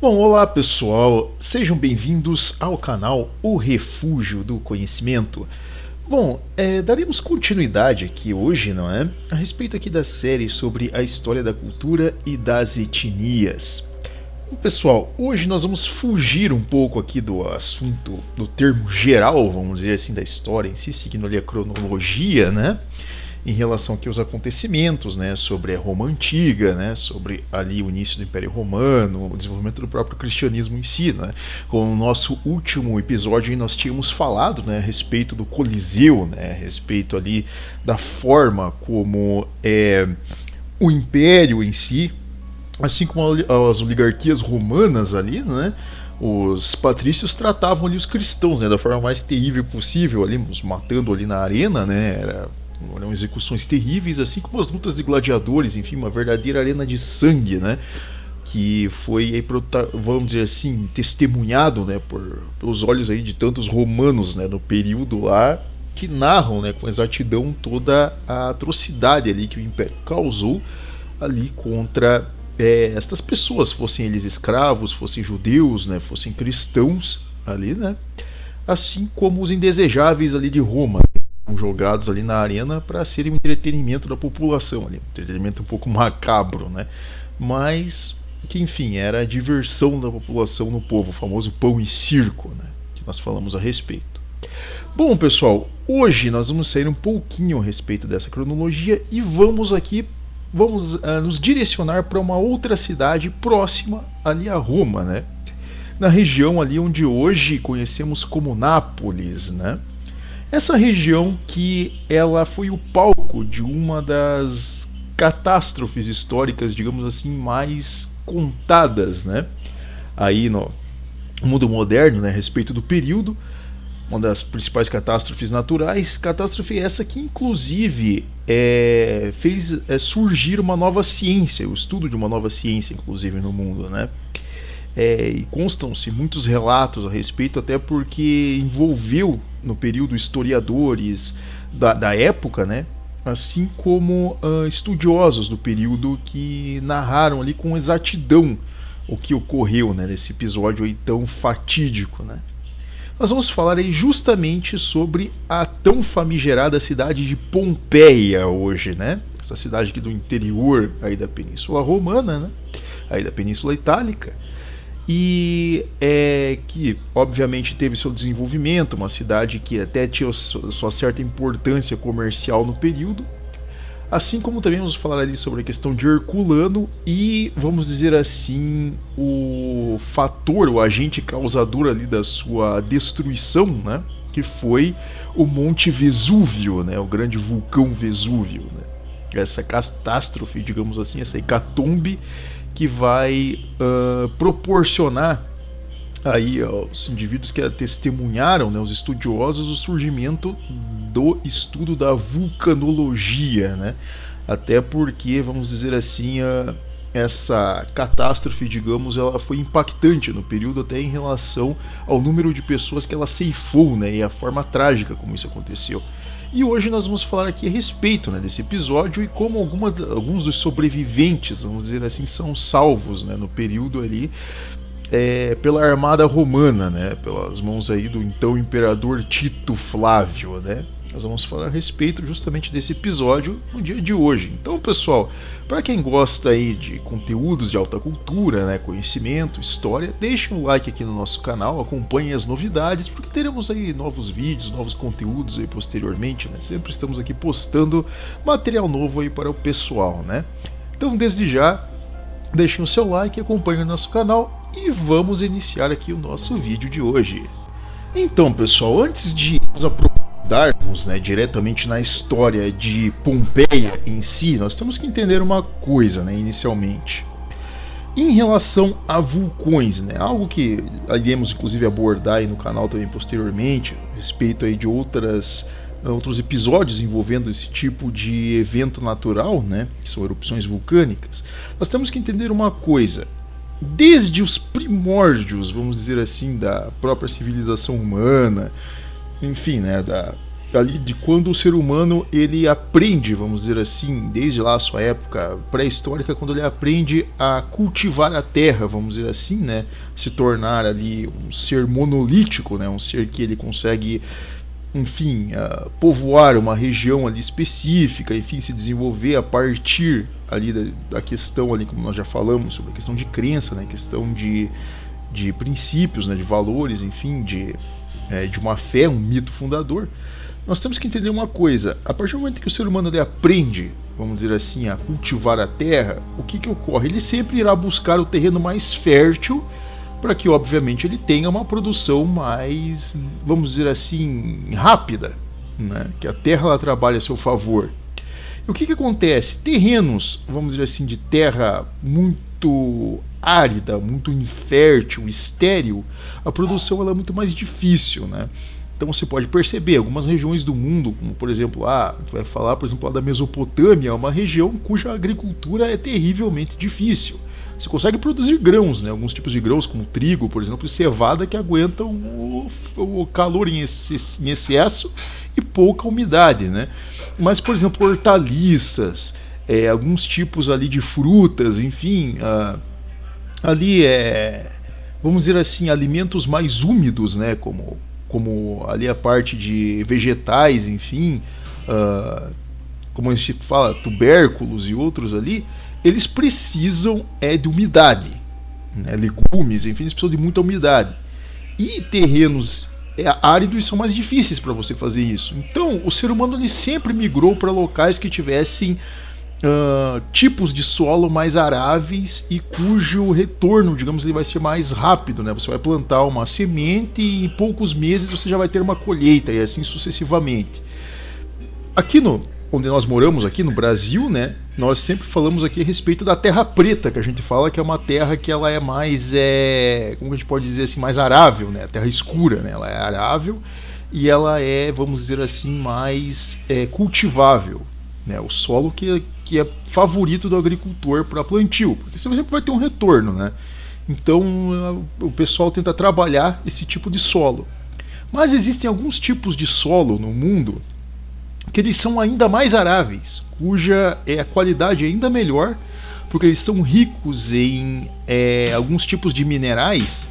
Bom, olá pessoal, sejam bem-vindos ao canal O Refúgio do Conhecimento. Bom, daremos continuidade aqui hoje, não é? A respeito aqui da série sobre a história da cultura e das etnias. Bom, pessoal, hoje nós vamos fugir um pouco aqui do assunto, do termo geral, vamos dizer assim, da história em si, seguindo ali a cronologia, né? Em relação aqui aos acontecimentos, né, sobre a Roma Antiga, né, sobre ali o início do Império Romano, o desenvolvimento do próprio cristianismo em si, né. Com o nosso último episódio nós tínhamos falado, né, a respeito do Coliseu, né, a respeito ali da forma como o Império em si, assim como as oligarquias romanas ali, né, os patrícios tratavam ali os cristãos, né, da forma mais terrível possível, ali, os matando ali na arena, né, eram execuções terríveis, assim como as lutas de gladiadores, enfim, uma verdadeira arena de sangue, né? Que foi, aí, vamos dizer assim, testemunhado, né, pelos olhos aí de tantos romanos, né, no período lá, que narram, né, com exatidão toda a atrocidade ali que o Império causou ali contra estas pessoas, fossem eles escravos, fossem judeus, né, fossem cristãos ali, né? Assim como os indesejáveis ali de Roma, jogados ali na arena para serem um entretenimento da população ali, um entretenimento um pouco macabro, né? Mas que enfim era a diversão da população no povo, o famoso pão e circo, né? Que nós falamos a respeito. Bom, pessoal, hoje nós vamos sair um pouquinho a respeito dessa cronologia e vamos nos direcionar para uma outra cidade próxima ali a Roma, né? Na região ali onde hoje conhecemos como Nápoles, né? Essa região que ela foi o palco de uma das catástrofes históricas, digamos assim, mais contadas, né? Aí no mundo moderno, né, a respeito do período, uma das principais catástrofes naturais, catástrofe essa que inclusive fez surgir uma nova ciência, o estudo de uma nova ciência, inclusive no mundo, né? E constam-se muitos relatos a respeito, até porque envolveu no período historiadores da época, né? Assim como estudiosos do período que narraram ali com exatidão o que ocorreu, né, nesse episódio aí tão fatídico, né? Nós vamos falar aí justamente sobre a tão famigerada cidade de Pompeia hoje, né? Essa cidade aqui do interior aí da Península Romana, né? Aí da Península Itálica. E que obviamente teve seu desenvolvimento, uma cidade que até tinha sua certa importância comercial no período, assim como também vamos falar ali sobre a questão de Herculano e, vamos dizer assim, o fator, o agente causador ali da sua destruição, né, que foi o Monte Vesúvio, né, o grande vulcão Vesúvio, né, essa catástrofe, digamos assim, essa hecatombe que vai proporcionar aí aos indivíduos que a testemunharam, né, os estudiosos, o surgimento do estudo da vulcanologia, né? Até porque, vamos dizer assim, essa catástrofe, digamos, ela foi impactante no período até em relação ao número de pessoas que ela ceifou, né, e a forma trágica como isso aconteceu. E hoje nós vamos falar aqui a respeito, né, desse episódio e como alguns dos sobreviventes, vamos dizer assim, são salvos, né, no período ali pela armada romana, né, pelas mãos aí do então imperador Tito Flávio, né. Nós vamos falar a respeito justamente desse episódio no dia de hoje. Então, pessoal, para quem gosta aí de conteúdos de alta cultura, né, conhecimento, história, deixe um like aqui no nosso canal, acompanhe as novidades, porque teremos aí novos vídeos, novos conteúdos aí posteriormente, né? Sempre estamos aqui postando material novo aí para o pessoal, né? Então, desde já, deixem o seu like, acompanhem o nosso canal e vamos iniciar aqui o nosso vídeo de hoje. Então, pessoal, antes de nos aprofundarmos, né, diretamente na história de Pompeia em si, nós temos que entender uma coisa, né, inicialmente. Em relação a vulcões, né, algo que iremos inclusive abordar aí no canal também posteriormente, a respeito aí de outros episódios envolvendo esse tipo de evento natural, né, que são erupções vulcânicas, nós temos que entender uma coisa. Desde os primórdios, vamos dizer assim, da própria civilização humana, enfim, né, ali de quando o ser humano ele aprende, vamos dizer assim, desde lá a sua época pré-histórica, quando ele aprende a cultivar a terra, vamos dizer assim, né, se tornar ali um ser monolítico, né, um ser que ele consegue, enfim, povoar uma região ali específica, enfim, se desenvolver a partir ali da questão ali, como nós já falamos, sobre a questão de crença, né, questão de princípios, né, de valores, enfim, de uma fé, um mito fundador. Nós temos que entender uma coisa: a partir do momento que o ser humano ele aprende, vamos dizer assim, a cultivar a terra, o que ocorre? Ele sempre irá buscar o terreno mais fértil para que, obviamente, ele tenha uma produção mais, vamos dizer assim, rápida, né? Que a terra ela trabalha a seu favor. E o que acontece? Terrenos, vamos dizer assim, de terra muito árida, muito infértil, estéril, a produção ela é muito mais difícil, né? Então você pode perceber, algumas regiões do mundo, como por exemplo, vai falar, por exemplo, lá da Mesopotâmia, é uma região cuja agricultura é terrivelmente difícil. Você consegue produzir grãos, né? Alguns tipos de grãos, como trigo, por exemplo, e cevada, que aguentam o calor em excesso e pouca umidade, né? Mas, por exemplo, hortaliças, alguns tipos ali de frutas, enfim, ali vamos dizer assim, alimentos mais úmidos, né? Como ali a parte de vegetais, enfim, como a gente fala, tubérculos e outros ali, eles precisam de umidade, né? Legumes, enfim, eles precisam de muita umidade. E terrenos áridos são mais difíceis para você fazer isso. Então, o ser humano ele sempre migrou para locais que tivessem tipos de solo mais aráveis e cujo retorno, digamos, ele vai ser mais rápido, né? Você vai plantar uma semente e em poucos meses você já vai ter uma colheita e assim sucessivamente. Aqui onde nós moramos, aqui no Brasil, né? Nós sempre falamos aqui a respeito da terra preta, que a gente fala que é uma terra que ela é mais, como a gente pode dizer assim, mais arável, né? A terra escura, né? Ela é arável e ela é, vamos dizer assim, mais cultivável, né? O solo que é favorito do agricultor para plantio, porque você sempre vai ter um retorno, né? Então o pessoal tenta trabalhar esse tipo de solo. Mas existem alguns tipos de solo no mundo que eles são ainda mais aráveis, cuja a qualidade é ainda melhor, porque eles são ricos em alguns tipos de minerais,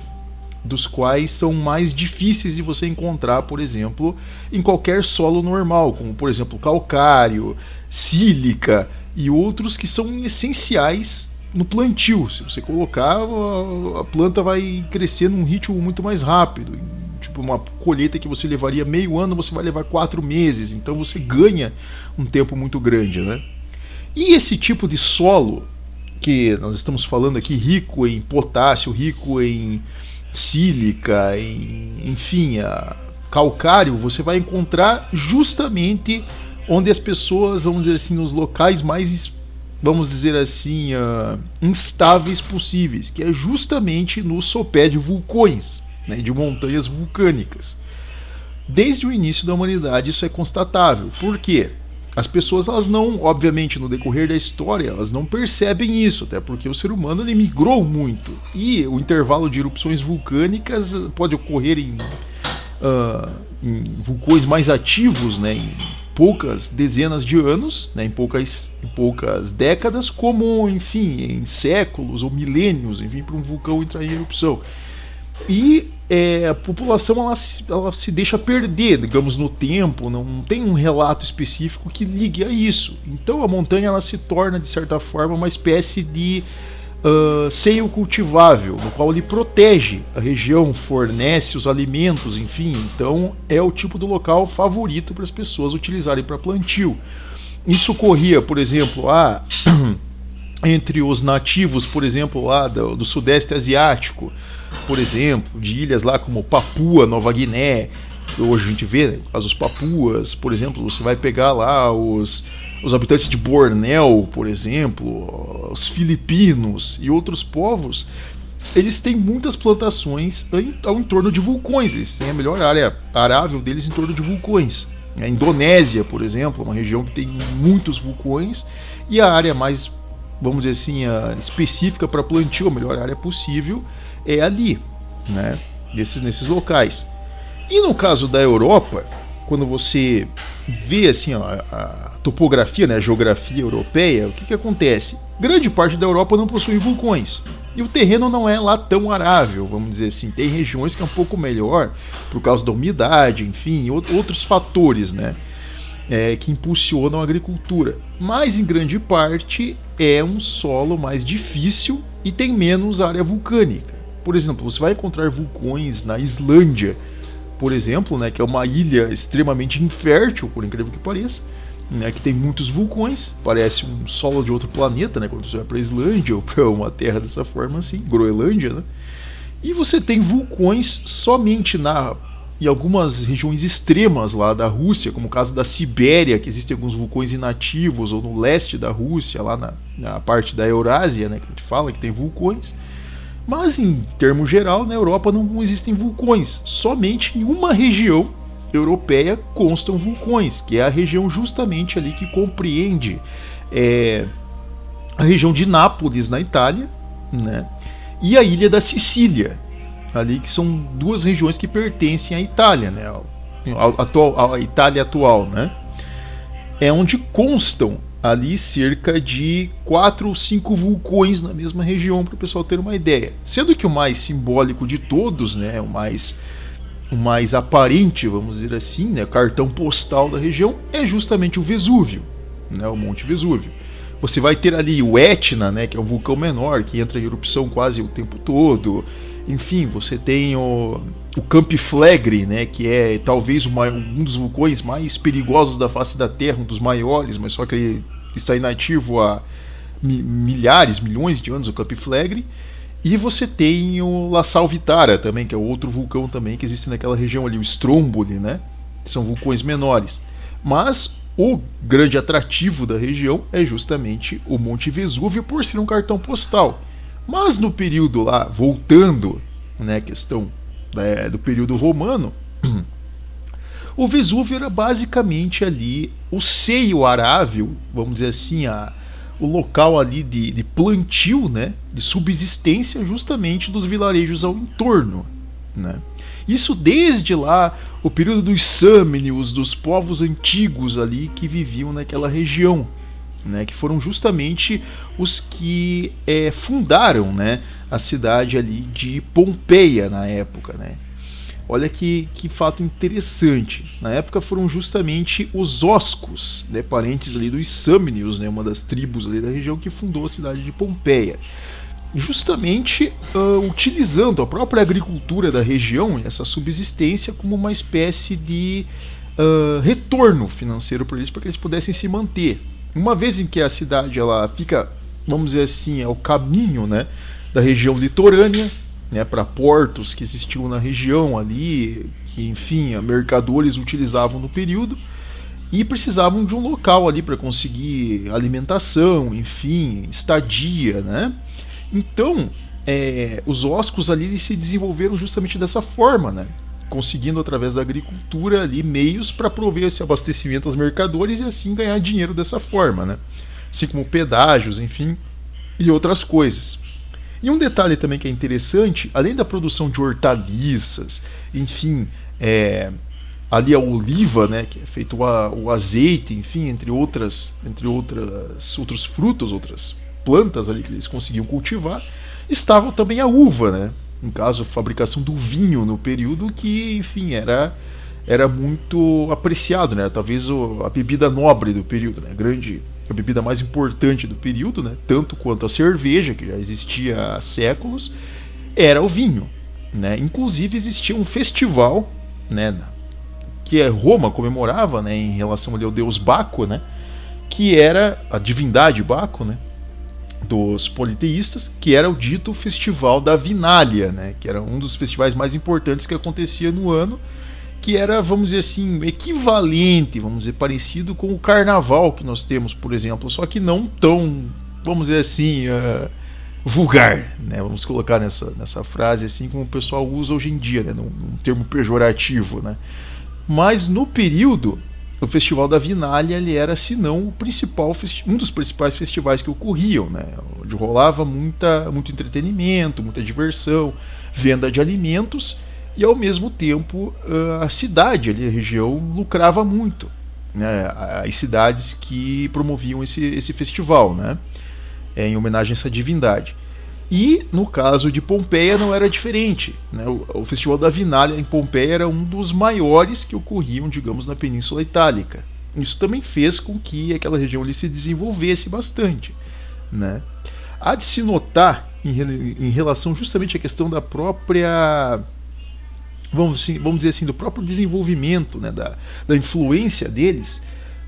dos quais são mais difíceis de você encontrar, por exemplo, em qualquer solo normal, como por exemplo calcário, sílica e outros que são essenciais no plantio. Se você colocar, a planta vai crescer num ritmo muito mais rápido. Tipo, uma colheita que você levaria meio ano, você vai levar 4 meses. Então você ganha um tempo muito grande, né? E esse tipo de solo que nós estamos falando aqui, rico em potássio, rico em sílica, enfim, calcário, você vai encontrar justamente onde as pessoas, vamos dizer assim, nos locais mais, vamos dizer assim, instáveis possíveis, que é justamente no sopé de vulcões, né, de montanhas vulcânicas. Desde o início da humanidade isso é constatável. Por quê? As pessoas, elas não, obviamente, no decorrer da história, elas não percebem isso, até porque o ser humano ele migrou muito. E o intervalo de erupções vulcânicas pode ocorrer em vulcões mais ativos, né, em poucas dezenas de anos, né, em poucas décadas, como, enfim, em séculos ou milênios, enfim, para um vulcão entrar em erupção. E a população ela se deixa perder, digamos, no tempo, não tem um relato específico que ligue a isso. Então a montanha ela se torna, de certa forma, uma espécie de seio cultivável, no qual ele protege a região, fornece os alimentos, enfim. Então é o tipo do local favorito para as pessoas utilizarem para plantio. Isso ocorria, por exemplo, entre os nativos, por exemplo, lá do Sudeste Asiático, por exemplo, de ilhas lá como Papua, Nova Guiné. Hoje a gente vê, né, os papuas, por exemplo, você vai pegar lá os habitantes de Bornéu, por exemplo, os filipinos e outros povos, eles têm muitas plantações ao entorno de vulcões. Eles têm a melhor área arável deles em torno de vulcões. A Indonésia, por exemplo, é uma região que tem muitos vulcões, e a área mais, vamos dizer assim, específica para plantio, a melhor área possível, é ali, né, nesses locais. E no caso da Europa, quando você vê assim a topografia, né, a geografia europeia, o que acontece? Grande parte da Europa não possui vulcões. E o terreno não é lá tão arável, vamos dizer assim. Tem regiões que é um pouco melhor, por causa da umidade, enfim, outros fatores, né, que impulsionam a agricultura. Mas, em grande parte, é um solo mais difícil e tem menos área vulcânica. Por exemplo, você vai encontrar vulcões na Islândia, por exemplo, né, que é uma ilha extremamente infértil, por incrível que pareça, né, que tem muitos vulcões, parece um solo de outro planeta, né, quando você vai para a Islândia ou para uma terra dessa forma assim, Groenlândia, né? E você tem vulcões somente em algumas regiões extremas lá da Rússia, como o caso da Sibéria, que existem alguns vulcões inativos, ou no leste da Rússia, lá na parte da Eurásia, né, que a gente fala que tem vulcões. Mas, em termos geral, na Europa não existem vulcões. Somente em uma região europeia constam vulcões, que é a região justamente ali que compreende a região de Nápoles, na Itália, né, e a ilha da Sicília, ali, que são duas regiões que pertencem à Itália, né, à Itália atual, né, é onde constam ali cerca de 4 ou 5 vulcões na mesma região, para o pessoal ter uma ideia. Sendo que o mais simbólico de todos, né, o mais aparente, vamos dizer assim, né, cartão postal da região, é justamente o Vesúvio, né, o Monte Vesúvio. Você vai ter ali o Etna, né, que é um vulcão menor, que entra em erupção quase o tempo todo. Enfim, você tem o Campi Flegrei, né, que é talvez um dos vulcões mais perigosos da face da Terra, um dos maiores, mas só que ele está inativo há milhões de anos, o Campi Flegrei. E você tem o La Salvitara também, que é outro vulcão também que existe naquela região ali, o Stromboli, né, que são vulcões menores. Mas o grande atrativo da região é justamente o Monte Vesúvio, por ser um cartão postal. Mas no período lá, voltando, né, questão do período romano, o Vesúvio era basicamente ali o seio arável, vamos dizer assim, o local ali de plantio, né, de subsistência justamente dos vilarejos ao entorno, né. Isso desde lá, o período dos Sâmnios, dos povos antigos ali que viviam naquela região, né, que foram justamente os que fundaram, né, a cidade ali de Pompeia na época, né. Olha que fato interessante. Na época foram justamente os Oscos, né, parentes ali dos Sâmnios, né, uma das tribos ali da região, que fundou a cidade de Pompeia. Justamente utilizando a própria agricultura da região, essa subsistência, como uma espécie de retorno financeiro para eles, para que eles pudessem se manter. Uma vez em que a cidade ela fica, vamos dizer assim, o caminho, né, da região litorânea, né, para portos que existiam na região ali, que enfim, mercadores utilizavam no período, e precisavam de um local ali para conseguir alimentação, enfim, estadia, né? Então, os oscos ali eles se desenvolveram justamente dessa forma, né? Conseguindo através da agricultura ali meios para prover esse abastecimento aos mercadores e assim ganhar dinheiro dessa forma, né? Assim como pedágios, enfim, e outras coisas. E um detalhe também que é interessante, além da produção de hortaliças, enfim, ali a oliva, né, que é feito o azeite, enfim, entre outros frutos, outras plantas ali que eles conseguiam cultivar, estava também a uva, né? No caso, a fabricação do vinho no período que, enfim, era muito apreciado, né? Talvez a bebida nobre do período, né? A bebida mais importante do período, né? Tanto quanto a cerveja, que já existia há séculos, era o vinho, né? Inclusive existia um festival, né, que Roma comemorava, né, em relação ali ao deus Baco, né? Que era a divindade Baco, né, dos politeístas, que era o dito Festival da Vinália, né, que era um dos festivais mais importantes que acontecia no ano, que era, vamos dizer assim, equivalente, vamos dizer, parecido com o carnaval que nós temos, por exemplo, só que não tão, vamos dizer assim, vulgar, né, vamos colocar nessa frase assim como o pessoal usa hoje em dia, né, num termo pejorativo, né. Mas no período, o Festival da Vinália ele era, se não, um dos principais festivais que ocorriam, né? Onde rolava muito entretenimento, muita diversão, venda de alimentos e ao mesmo tempo a cidade ali, a região, lucrava muito, né, as cidades que promoviam esse festival, né, em homenagem a essa divindade. E no caso de Pompeia não era diferente, né, o Festival da Vinália em Pompeia era um dos maiores que ocorriam, digamos, na Península Itálica. Isso também fez com que aquela região ali se desenvolvesse bastante, né. Há de se notar em relação justamente à questão da própria, vamos dizer assim, do próprio desenvolvimento, né, da influência deles,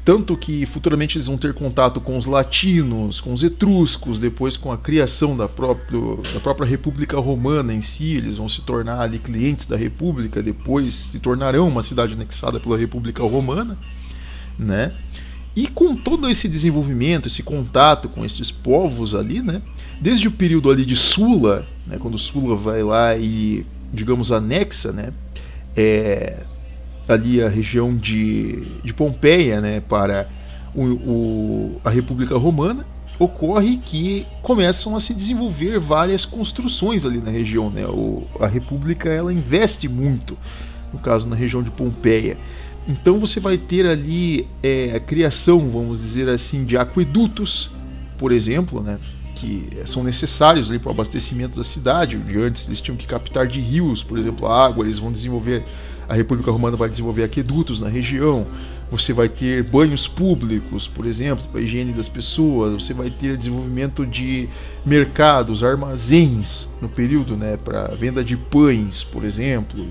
tanto que futuramente eles vão ter contato com os latinos, com os etruscos, depois com a criação da própria República Romana em si, eles vão se tornar ali clientes da República, depois se tornarão uma cidade anexada pela República Romana, né? E com todo esse desenvolvimento, esse contato com esses povos ali, né, desde o período ali de Sula, né, quando Sula vai lá e, digamos, anexa, né, ali a região de Pompeia, né, para a República Romana, ocorre que começam a se desenvolver várias construções ali na região, né, a República ela investe muito, no caso na região de Pompeia. Então você vai ter ali a criação, vamos dizer assim, de aquedutos, por exemplo, né, que são necessários ali para o abastecimento da cidade. Antes eles tinham que captar de rios, por exemplo, a água, eles vão desenvolver, a República Romana vai desenvolver aquedutos na região. Você vai ter banhos públicos, por exemplo, para a higiene das pessoas. Você vai ter desenvolvimento de mercados, armazéns no período, né, para venda de pães, por exemplo,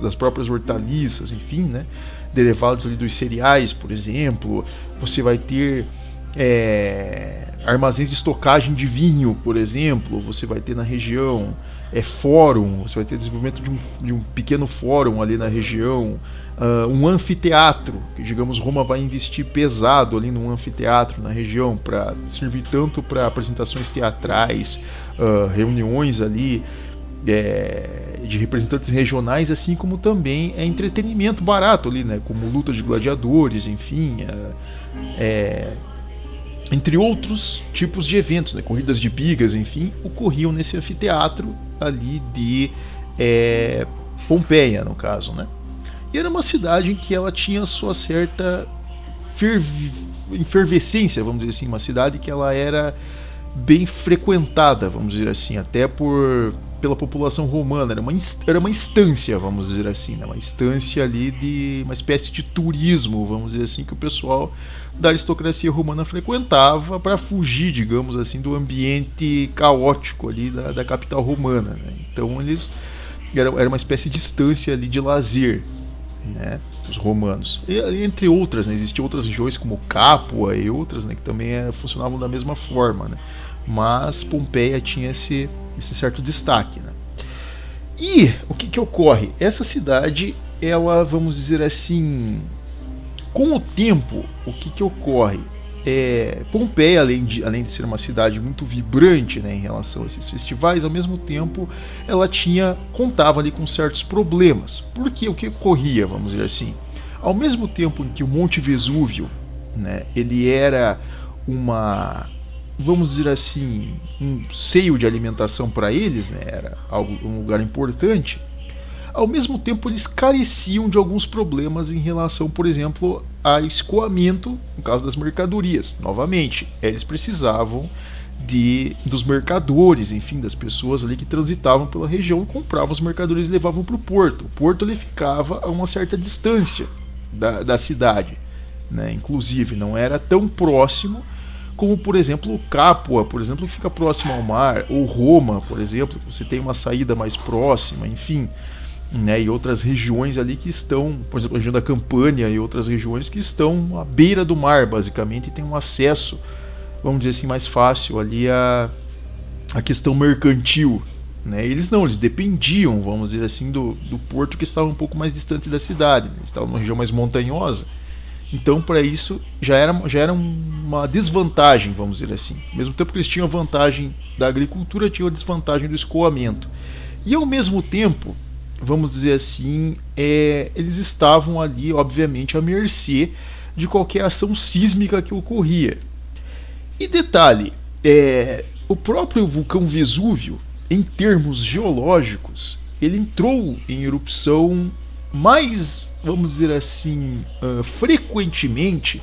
das próprias hortaliças, enfim, né, derivados ali dos cereais, por exemplo. Você vai ter armazéns de estocagem de vinho, por exemplo. Você vai ter na região fórum, você vai ter desenvolvimento de um pequeno fórum ali na região. Um anfiteatro, que digamos Roma vai investir pesado ali num anfiteatro na região para servir tanto para apresentações teatrais, reuniões ali de representantes regionais, assim como também entretenimento barato ali, né, como luta de gladiadores, enfim, entre outros tipos de eventos, né, corridas de bigas, enfim, ocorriam nesse anfiteatro ali de Pompeia, no caso, né. E era uma cidade em que ela tinha sua certa efervescência, vamos dizer assim, uma cidade que ela era bem frequentada, vamos dizer assim, até pela população romana, era uma instância, vamos dizer assim, né? Uma instância ali de uma espécie de turismo, vamos dizer assim, que o pessoal da aristocracia romana frequentava para fugir, digamos assim, do ambiente caótico ali da capital romana, né? Então era uma espécie de instância ali de lazer, né, os romanos, e, entre outras, né, existiam outras regiões como Capua e outras, né, que também funcionavam da mesma forma, né, mas Pompeia tinha esse certo destaque, né. E o que ocorre? Essa cidade, ela, vamos dizer assim, com o tempo, o que ocorre? Pompeia, além de ser uma cidade muito vibrante, né, em relação a esses festivais, ao mesmo tempo ela contava ali com certos problemas. Porque o que ocorria, vamos dizer assim, ao mesmo tempo em que o Monte Vesúvio, né, ele era vamos dizer assim, um seio de alimentação para eles, né, era um lugar importante. Ao mesmo tempo eles careciam de alguns problemas em relação, por exemplo, a escoamento, no caso das mercadorias. Novamente, eles precisavam dos mercadores, enfim, das pessoas ali que transitavam pela região e compravam as mercadorias e levavam para o porto. O porto ele ficava a uma certa distância da cidade, né? Inclusive não era tão próximo como, por exemplo, Capua, por exemplo, que fica próximo ao mar, ou Roma, por exemplo, que você tem uma saída mais próxima, enfim, né, e outras regiões ali que estão, por exemplo, a região da Campânia e outras regiões que estão à beira do mar, basicamente, e tem um acesso, vamos dizer assim, mais fácil ali a questão mercantil, né. Eles dependiam, vamos dizer assim, do porto, que estava um pouco mais distante da cidade, né? Eles estavam numa região mais montanhosa, então para isso já era uma desvantagem, vamos dizer assim. Ao mesmo tempo que eles tinham a vantagem da agricultura, tinham a desvantagem do escoamento, e ao mesmo tempo, vamos dizer assim, eles estavam ali, obviamente, à mercê de qualquer ação sísmica que ocorria. E detalhe, o próprio vulcão Vesúvio, em termos geológicos, ele entrou em erupção mais, vamos dizer assim, frequentemente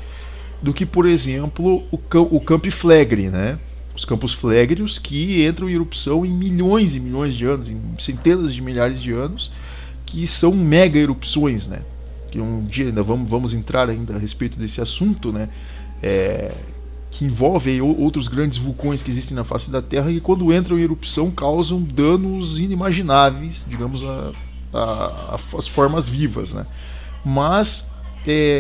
do que, por exemplo, o Campo Flegrei, né? Os campos flegreus que entram em erupção em milhões e milhões de anos, em centenas de milhares de anos, que são mega erupções, né? Que um dia ainda vamos entrar ainda a respeito desse assunto, né? Que envolve outros grandes vulcões que existem na face da Terra e quando entram em erupção causam danos inimagináveis, digamos, às formas vivas, né? Mas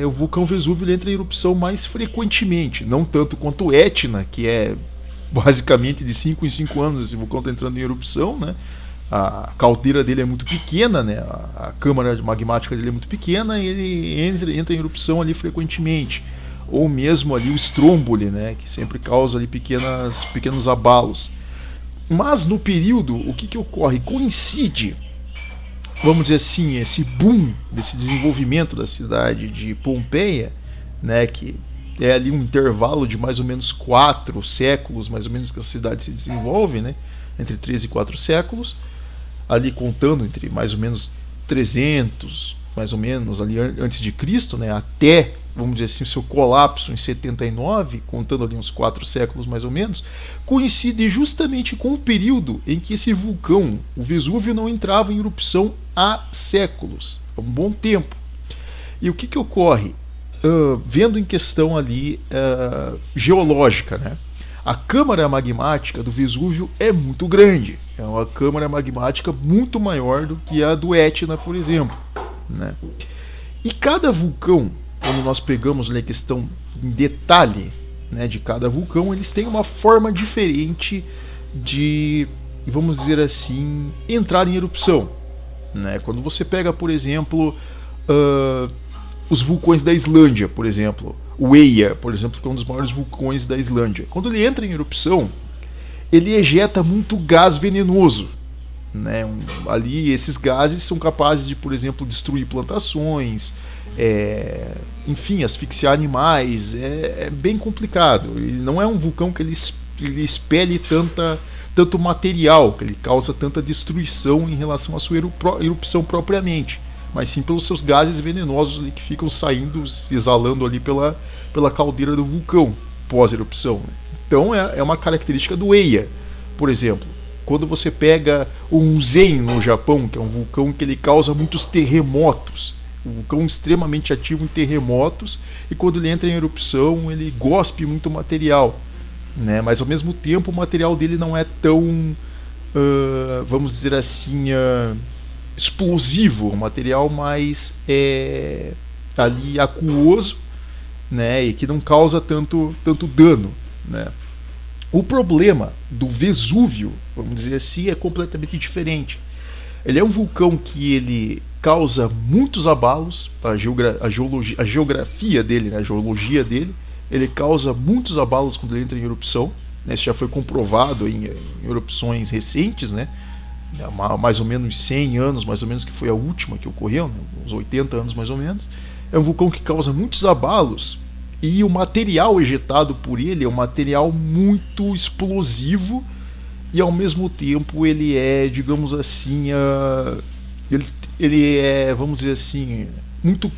o vulcão Vesúvio ele entra em erupção mais frequentemente, não tanto quanto o Etna, que é basicamente de 5 em 5 anos esse vulcão está entrando em erupção, né? A caldeira dele é muito pequena, né? A câmara magmática dele é muito pequena e ele entra em erupção ali frequentemente. Ou mesmo ali o Stromboli, né? Que sempre causa ali pequenos abalos. Mas no período, o que ocorre? Coincide, vamos dizer assim, esse boom desse desenvolvimento da cidade de Pompeia, né? Que é ali um intervalo de mais ou menos 4 séculos, mais ou menos, que a cidade se desenvolve, né? Entre 3 e 4 séculos, ali contando entre mais ou menos 300, mais ou menos, ali antes de Cristo, né? Até, vamos dizer assim, o seu colapso em 79, contando ali uns 4 séculos mais ou menos, coincide justamente com o período em que esse vulcão, o Vesúvio, não entrava em erupção há séculos, há um bom tempo. E o que ocorre? Vendo em questão ali geológica, né? A câmara magmática do Vesúvio é muito grande, é uma câmara magmática muito maior do que a do Etna, por exemplo, né? E cada vulcão, quando nós pegamos a questão em detalhe, né, de cada vulcão, eles têm uma forma diferente de, vamos dizer assim, entrar em erupção, né? Quando você pega, por exemplo, os vulcões da Islândia, por exemplo, o Eyja, por exemplo, que é um dos maiores vulcões da Islândia. Quando ele entra em erupção, ele ejeta muito gás venenoso, né? Ali esses gases são capazes de, por exemplo, destruir plantações, enfim, asfixiar animais. É bem complicado. Ele não é um vulcão que ele expele tanto material, que ele causa tanta destruição em relação à sua erupção propriamente, mas sim pelos seus gases venenosos ali que ficam saindo, exalando ali pela caldeira do vulcão pós-erupção. Então é uma característica do Eyja, por exemplo. Quando você pega o Unzen no Japão, que é um vulcão que ele causa muitos terremotos, um vulcão extremamente ativo em terremotos, e quando ele entra em erupção ele gospe muito material, né? Mas ao mesmo tempo o material dele não é tão, vamos dizer assim, explosivo, um material mais ali aquoso, né, e que não causa tanto dano, né. O problema do Vesúvio, vamos dizer assim, é completamente diferente. Ele é um vulcão que ele causa muitos abalos, a geografia dele, né, a geologia dele, ele causa muitos abalos quando ele entra em erupção, né. Isso já foi comprovado em erupções recentes, né, mais ou menos 100 anos, mais ou menos, que foi a última que ocorreu, né, uns 80 anos mais ou menos. É um vulcão que causa muitos abalos e o material ejetado por ele é um material muito explosivo e ao mesmo tempo ele é, digamos assim, ele é, vamos dizer assim, muito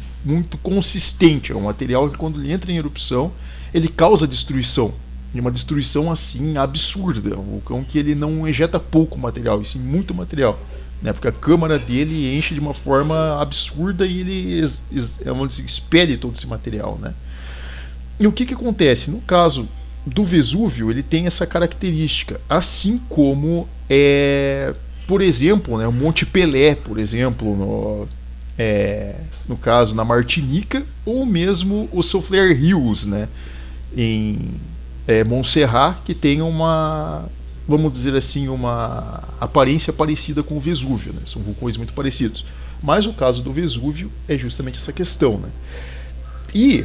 consistente. É um material que quando ele entra em erupção ele causa destruição. E uma destruição assim absurda. Um vulcão que ele não ejeta pouco material, e sim muito material, né? Porque a câmara dele enche de uma forma absurda e ele expele todo esse material, né? E o que acontece? No caso do Vesúvio, ele tem essa característica, assim como por exemplo, né, o Monte Pelé, por exemplo, no caso na Martinica, ou mesmo o Souffleur Hills, né, em Montserrat, que tem uma, vamos dizer assim, uma aparência parecida com o Vesúvio, né? São vulcões muito parecidos. Mas o caso do Vesúvio é justamente essa questão, né? E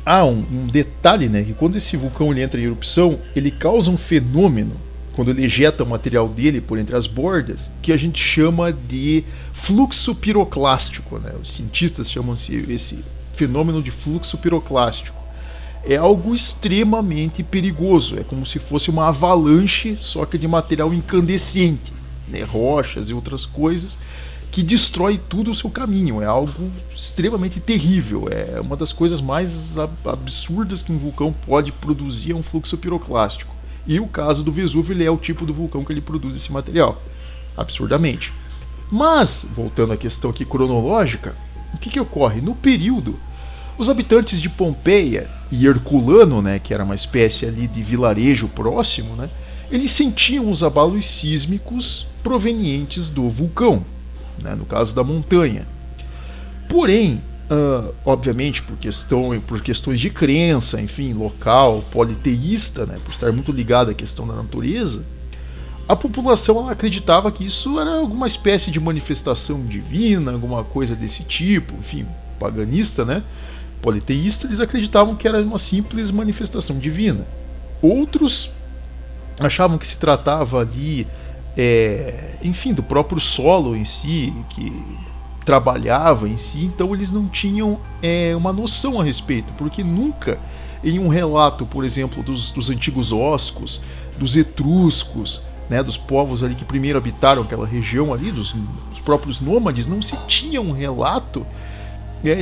há um detalhe, né? Que quando esse vulcão ele entra em erupção, ele causa um fenômeno, quando ele ejeta o material dele por entre as bordas, que a gente chama de fluxo piroclástico, né? Os cientistas chamam esse fenômeno de fluxo piroclástico. É algo extremamente perigoso, é como se fosse uma avalanche, só que de material incandescente, né, rochas e outras coisas, que destrói tudo o seu caminho. É algo extremamente terrível. É uma das coisas mais absurdas que um vulcão pode produzir, é um fluxo piroclástico. E o caso do Vesúvio, ele é o tipo do vulcão que ele produz esse material. Absurdamente. Mas, voltando à questão aqui cronológica, o que ocorre? No período, os habitantes de Pompeia e Herculano, né, que era uma espécie ali de vilarejo próximo, né, eles sentiam os abalos sísmicos provenientes do vulcão, né, no caso da montanha. Porém, obviamente por questões de crença, enfim, local, politeísta, né, por estar muito ligado à questão da natureza, a população ela acreditava que isso era alguma espécie de manifestação divina, alguma coisa desse tipo, enfim, paganista, né, politeísta, eles acreditavam que era uma simples manifestação divina. Outros achavam que se tratava ali, enfim, do próprio solo em si, que trabalhava em si, então eles não tinham uma noção a respeito, porque nunca em um relato, por exemplo, dos antigos óscos, dos etruscos, né, dos povos ali que primeiro habitaram aquela região ali, dos próprios nômades, não se tinha um relato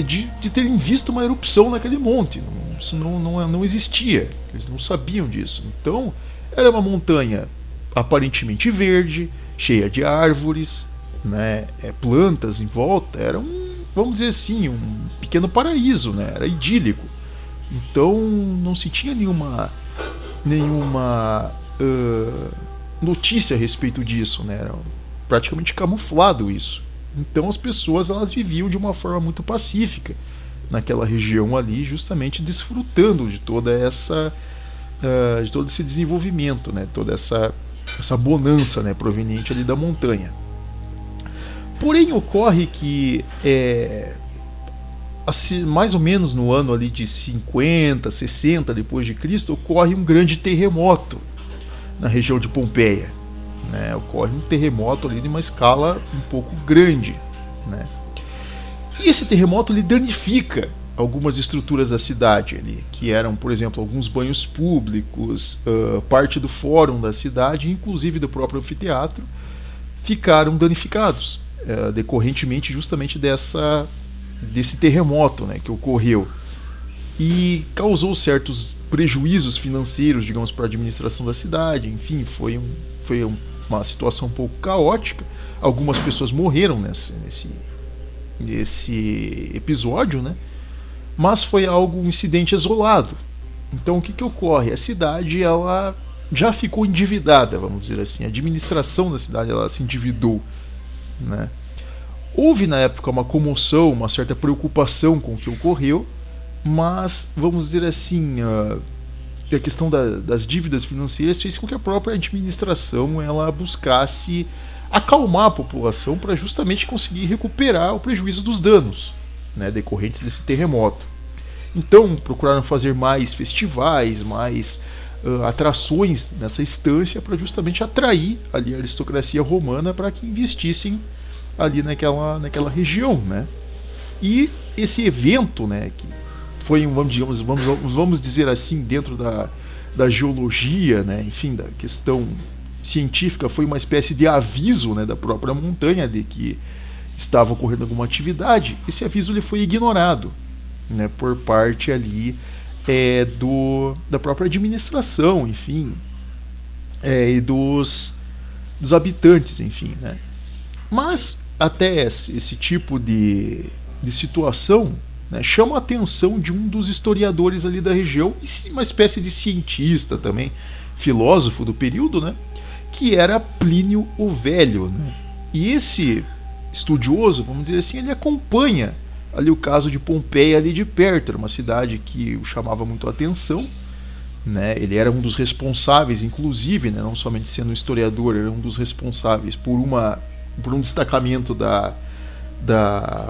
de terem visto uma erupção naquele monte. Isso não existia, eles não sabiam disso. Então era uma montanha aparentemente verde, cheia de árvores, né, plantas em volta. Era vamos dizer assim, um pequeno paraíso, né, era idílico. Então não se tinha nenhuma notícia a respeito disso, né? Era praticamente camuflado isso. Então as pessoas elas viviam de uma forma muito pacífica naquela região ali, justamente desfrutando de toda de todo esse desenvolvimento, né? Toda essa bonança, né, proveniente ali da montanha. Porém ocorre que assim, mais ou menos no ano ali de 50, 60 depois de Cristo, ocorre um grande terremoto na região de Pompeia, né? Ocorre um terremoto ali de uma escala um pouco grande, né? E esse terremoto ele danifica algumas estruturas da cidade ali, que eram, por exemplo, alguns banhos públicos, parte do fórum da cidade, inclusive do próprio anfiteatro, ficaram danificados, decorrentemente justamente desse terremoto, né, que ocorreu, e causou certos prejuízos financeiros, digamos, para a administração da cidade. Enfim, foi uma situação um pouco caótica. Algumas pessoas morreram nesse episódio, né? Mas foi um incidente isolado. Então o que ocorre? A cidade ela já ficou endividada, vamos dizer assim. A administração da cidade ela se endividou, né? Houve na época uma comoção, uma certa preocupação com o que ocorreu, mas vamos dizer assim, a questão das dívidas financeiras fez com que a própria administração ela buscasse acalmar a população para justamente conseguir recuperar o prejuízo dos danos, né, decorrentes desse terremoto. Então procuraram fazer mais festivais, mais atrações nessa instância para justamente atrair ali a aristocracia romana para que investissem ali naquela região, né? E esse evento, né, que foi vamos dizer assim, dentro da geologia, né, enfim, da questão científica, foi uma espécie de aviso, né, da própria montanha de que estava ocorrendo alguma atividade. Esse aviso ele foi ignorado, né, por parte ali da própria administração, enfim, e dos habitantes, enfim, né? Mas até esse tipo de situação, né, chama a atenção de um dos historiadores ali da região, e uma espécie de cientista também, filósofo do período, né, que era Plínio o Velho, né? E esse estudioso, vamos dizer assim, ele acompanha ali o caso de Pompeia ali de perto. Era uma cidade que o chamava muito a atenção, né? Ele era um dos responsáveis, inclusive, né, não somente sendo historiador, era um dos responsáveis por um destacamento da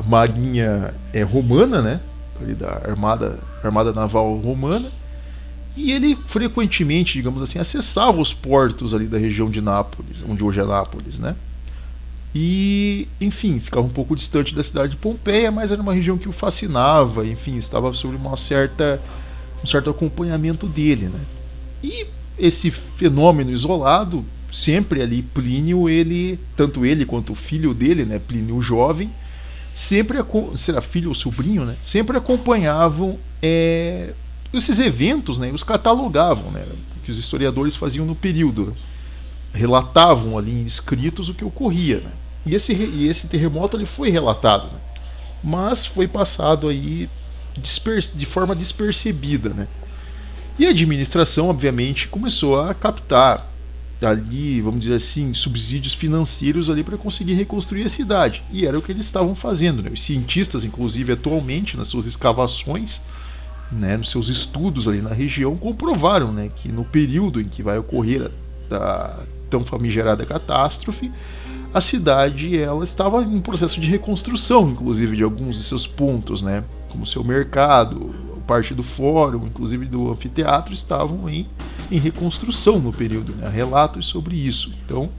marinha romana, né, ali da armada naval romana, e ele frequentemente, digamos assim, acessava os portos ali da região de Nápoles, onde hoje é Nápoles, né, e enfim, ficava um pouco distante da cidade de Pompeia, mas era uma região que o fascinava, enfim, estava sob um certo acompanhamento dele, né. E esse fenômeno isolado sempre ali Plínio, tanto ele quanto o filho dele, né, Plínio o jovem, sempre, será filho ou sobrinho, né, sempre acompanhavam esses eventos, né, e os catalogavam, né, que os historiadores faziam no período, relatavam ali em escritos o que ocorria, né, e esse terremoto ele foi relatado, né, mas foi passado aí de forma despercebida, né. E a administração, obviamente, começou a captar ali, vamos dizer assim, subsídios financeiros ali para conseguir reconstruir a cidade. E era o que eles estavam fazendo, né? Os cientistas, inclusive, atualmente, nas suas escavações, né, nos seus estudos ali na região, comprovaram, né, que no período em que vai ocorrer a tão famigerada catástrofe, a cidade ela estava em processo de reconstrução, inclusive, de alguns de seus pontos, né, como seu mercado, parte do fórum, inclusive do anfiteatro, estavam em reconstrução no período, né? Há relatos sobre isso. Então,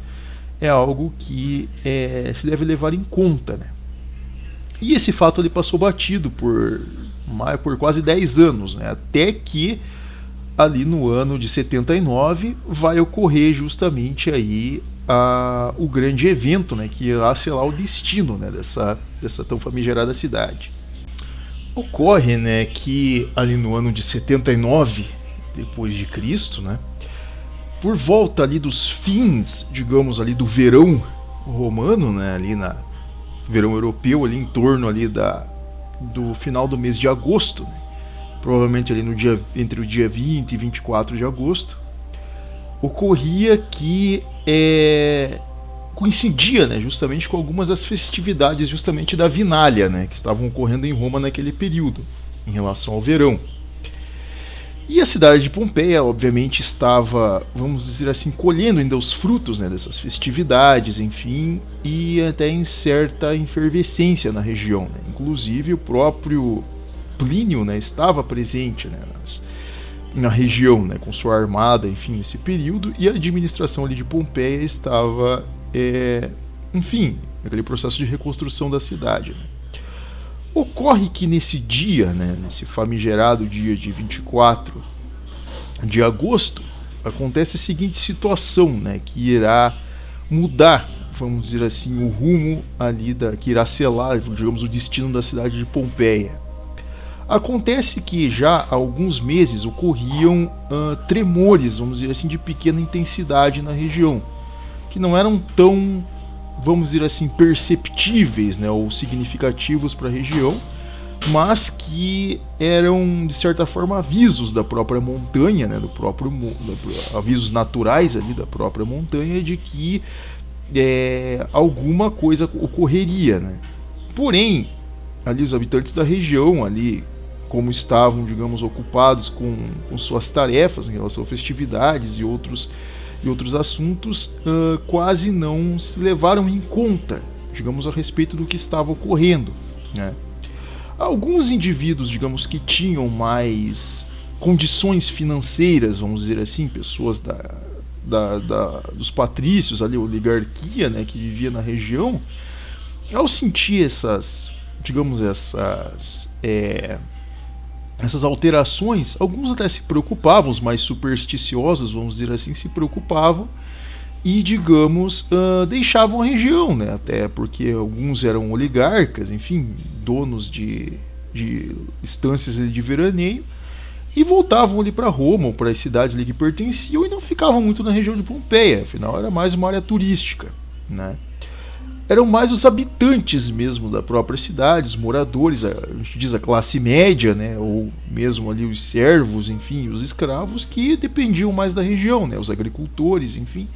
é algo que se deve levar em conta, né? E esse fato ele passou batido por quase 10 anos, né? Até que ali no ano de 79 vai ocorrer justamente aí o grande evento, né? Que irá selar o destino, né? dessa tão famigerada cidade. Ocorre, né, que ali no ano de 79 depois de Cristo, né, por volta ali dos fins, digamos ali do verão romano, né, ali na verão europeu, ali em torno ali do final do mês de agosto, né, provavelmente ali entre o dia 20 e 24 de agosto, ocorria que coincidia, né, justamente com algumas das festividades justamente da Vinália, né, que estavam ocorrendo em Roma naquele período, em relação ao verão. E a cidade de Pompeia, obviamente, estava, vamos dizer assim, colhendo ainda os frutos, né, dessas festividades, enfim, e até em certa efervescência na região, né. Inclusive o próprio Plínio, né, estava presente, né, na região, né, com sua armada, enfim, nesse período, e a administração ali de Pompeia estava enfim, aquele processo de reconstrução da cidade, né. Ocorre que nesse dia, né, nesse famigerado dia de 24 de agosto, acontece a seguinte situação, né, que irá mudar, vamos dizer assim, o rumo ali que irá selar, digamos, o destino da cidade de Pompeia. Acontece que já há alguns meses ocorriam tremores, vamos dizer assim, de pequena intensidade na região, que não eram tão, vamos dizer assim, perceptíveis, né, ou significativos para a região, mas que eram, de certa forma, avisos da própria montanha, né, avisos naturais ali da própria montanha de que alguma coisa ocorreria, né. Porém, ali os habitantes da região, ali, como estavam, digamos, ocupados com suas tarefas em relação a festividades e outros assuntos, quase não se levaram em conta, digamos, a respeito do que estava ocorrendo, né. Alguns indivíduos, digamos, que tinham mais condições financeiras, vamos dizer assim, pessoas dos patrícios, ali, a oligarquia, né, que vivia na região, ao sentir essas alterações, alguns até se preocupavam, os mais supersticiosos, vamos dizer assim, se preocupavam e, digamos, deixavam a região, né? Até porque alguns eram oligarcas, enfim, donos de estâncias ali de veraneio, e voltavam ali para Roma ou para as cidades ali que pertenciam e não ficavam muito na região de Pompeia, afinal era mais uma área turística, né? Eram mais os habitantes mesmo da própria cidade, os moradores, a gente diz a classe média, né, ou mesmo ali os servos, enfim, os escravos, que dependiam mais da região, né, os agricultores, enfim,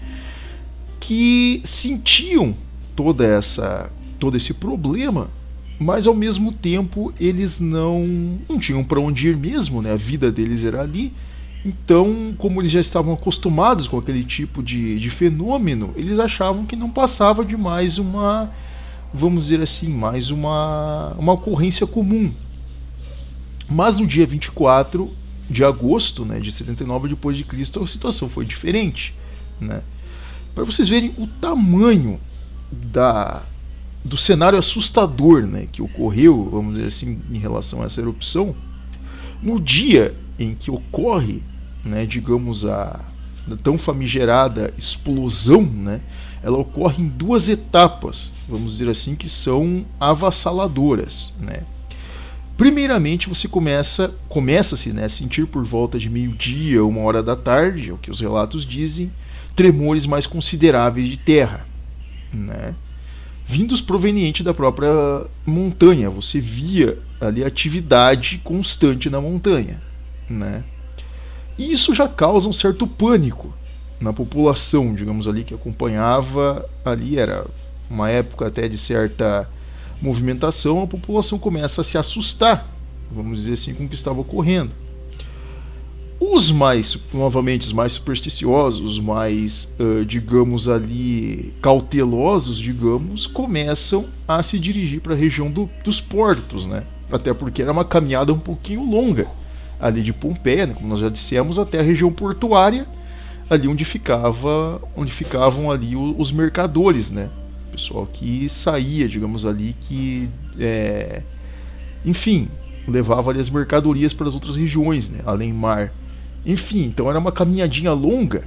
que sentiam todo esse problema, mas ao mesmo tempo eles não tinham para onde ir mesmo, né, a vida deles era ali. Então, como eles já estavam acostumados com aquele tipo de fenômeno, eles achavam que não passava de mais uma, vamos dizer assim, mais uma ocorrência comum. Mas no dia 24 de agosto, né, de 79 depois de Cristo, a situação foi diferente, né? Para vocês verem o tamanho do cenário assustador, né, que ocorreu, vamos dizer assim, em relação a essa erupção, no dia em que ocorre, né, digamos, tão famigerada explosão, né, ela ocorre em duas etapas, vamos dizer assim, que são avassaladoras, né. Primeiramente, você começa-se, né, a sentir por volta de meio-dia, 1 hora da tarde, é o que os relatos dizem, tremores mais consideráveis de terra, né, vindos provenientes da própria montanha. Você via ali atividade constante na montanha, né. E isso já causa um certo pânico na população, digamos ali, que acompanhava ali, era uma época até de certa movimentação, a população começa a se assustar, vamos dizer assim, com o que estava ocorrendo. Os mais, novamente, os mais supersticiosos, mais, digamos ali, cautelosos, digamos, começam a se dirigir para a região dos portos, né? Até porque era uma caminhada um pouquinho longa, ali de Pompeia, né, como nós já dissemos, até a região portuária, ali onde ficavam ali os mercadores, né? O pessoal que saía, digamos ali, que, enfim, levava ali as mercadorias para as outras regiões, né? Além mar. Enfim, então era uma caminhadinha longa,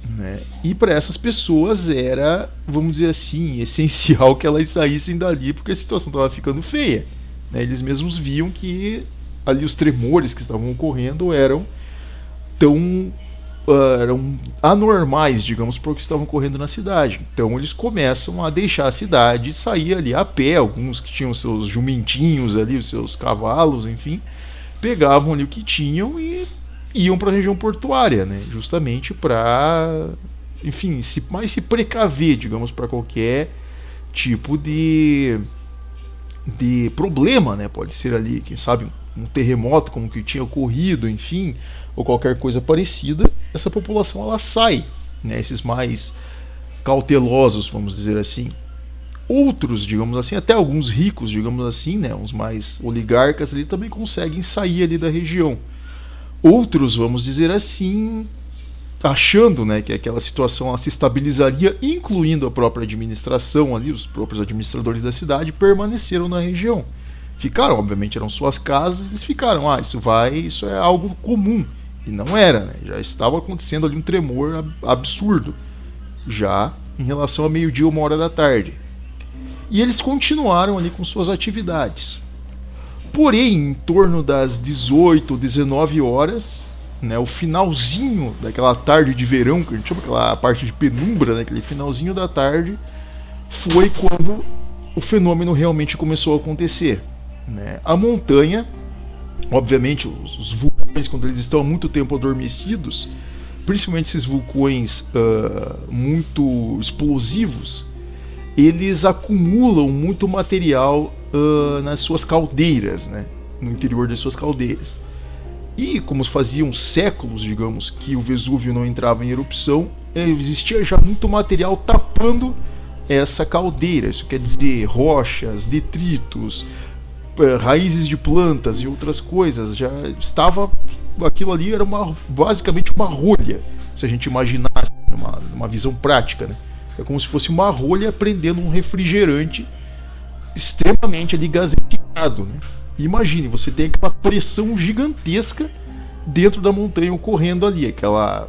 né? E para essas pessoas era, vamos dizer assim, essencial que elas saíssem dali, porque a situação estava ficando feia, né? Eles mesmos viam que ali os tremores que estavam ocorrendo eram anormais, digamos, para o que estavam ocorrendo na cidade. Então eles começam a deixar a cidade, sair ali a pé, alguns que tinham seus jumentinhos ali, os seus cavalos, enfim, pegavam ali o que tinham e iam para a região portuária, né? Justamente para, enfim, se precaver, digamos, para qualquer tipo de problema, né? Pode ser ali, quem sabe, um terremoto como que tinha ocorrido, enfim, ou qualquer coisa parecida. Essa população ela sai, né? Esses mais cautelosos, vamos dizer assim. Outros, digamos assim, até alguns ricos, digamos assim, né? Uns mais oligarcas ali também conseguem sair ali da região. Outros, vamos dizer assim, achando, né, que aquela situação ela se estabilizaria, incluindo a própria administração ali, os próprios administradores da cidade, permaneceram na região. Ficaram, obviamente, eram suas casas, eles ficaram, isso é algo comum. E não era, né? Já estava acontecendo ali um tremor absurdo, já em relação a meio-dia, 1 hora da tarde. E eles continuaram ali com suas atividades. Porém, em torno das 18, 19 horas, né, o finalzinho daquela tarde de verão, que a gente chama aquela parte de penumbra, né, aquele finalzinho da tarde, foi quando o fenômeno realmente começou a acontecer, né? A montanha, obviamente, os vulcões, quando eles estão há muito tempo adormecidos, principalmente esses vulcões muito explosivos, eles acumulam muito material nas suas caldeiras, né? No interior das suas caldeiras. E como faziam séculos, digamos, que o Vesúvio não entrava em erupção, existia já muito material tapando essa caldeira. Isso quer dizer rochas, detritos, raízes de plantas e outras coisas. Já estava, aquilo ali era basicamente uma rolha, se a gente imaginasse numa visão prática, né? É como se fosse uma rolha prendendo um refrigerante extremamente ali gaseificado, né? Imagine, você tem aquela pressão gigantesca dentro da montanha ocorrendo ali, aquela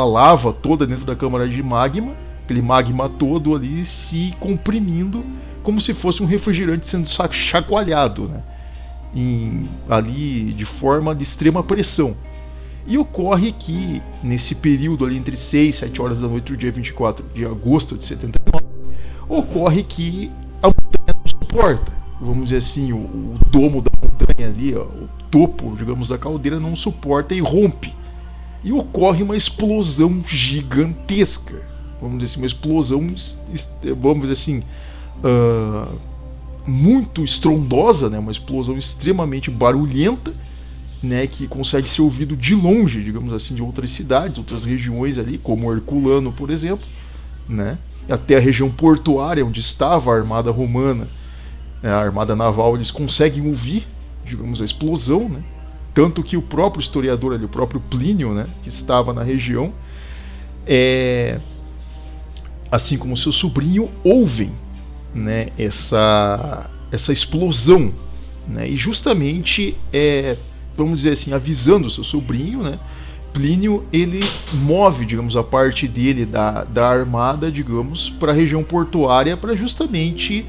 lava toda dentro da câmara de magma, aquele magma todo ali se comprimindo como se fosse um refrigerante sendo chacoalhado, né? Ali de forma de extrema pressão. E ocorre que nesse período ali entre 6 e 7 horas da noite do dia 24 de agosto de 79, ocorre que a montanha não suporta, vamos dizer assim, o domo da montanha ali, ó, o topo, digamos, da caldeira não suporta e rompe. E ocorre uma explosão gigantesca, vamos dizer assim, uma explosão, vamos dizer assim, muito estrondosa, né? Uma explosão extremamente barulhenta, né? Que consegue ser ouvido de longe, digamos assim, de outras cidades, outras regiões ali, como Herculano, por exemplo, né? Até a região portuária onde estava a armada romana, a armada naval, eles conseguem ouvir, digamos, a explosão, né? Tanto que o próprio historiador ali, o próprio Plínio, né, que estava na região, assim como seu sobrinho, ouvem, né, essa explosão, né? E justamente, vamos dizer assim, avisando o seu sobrinho, né, Plínio ele move, digamos, a parte dele da armada, digamos, para a região portuária para justamente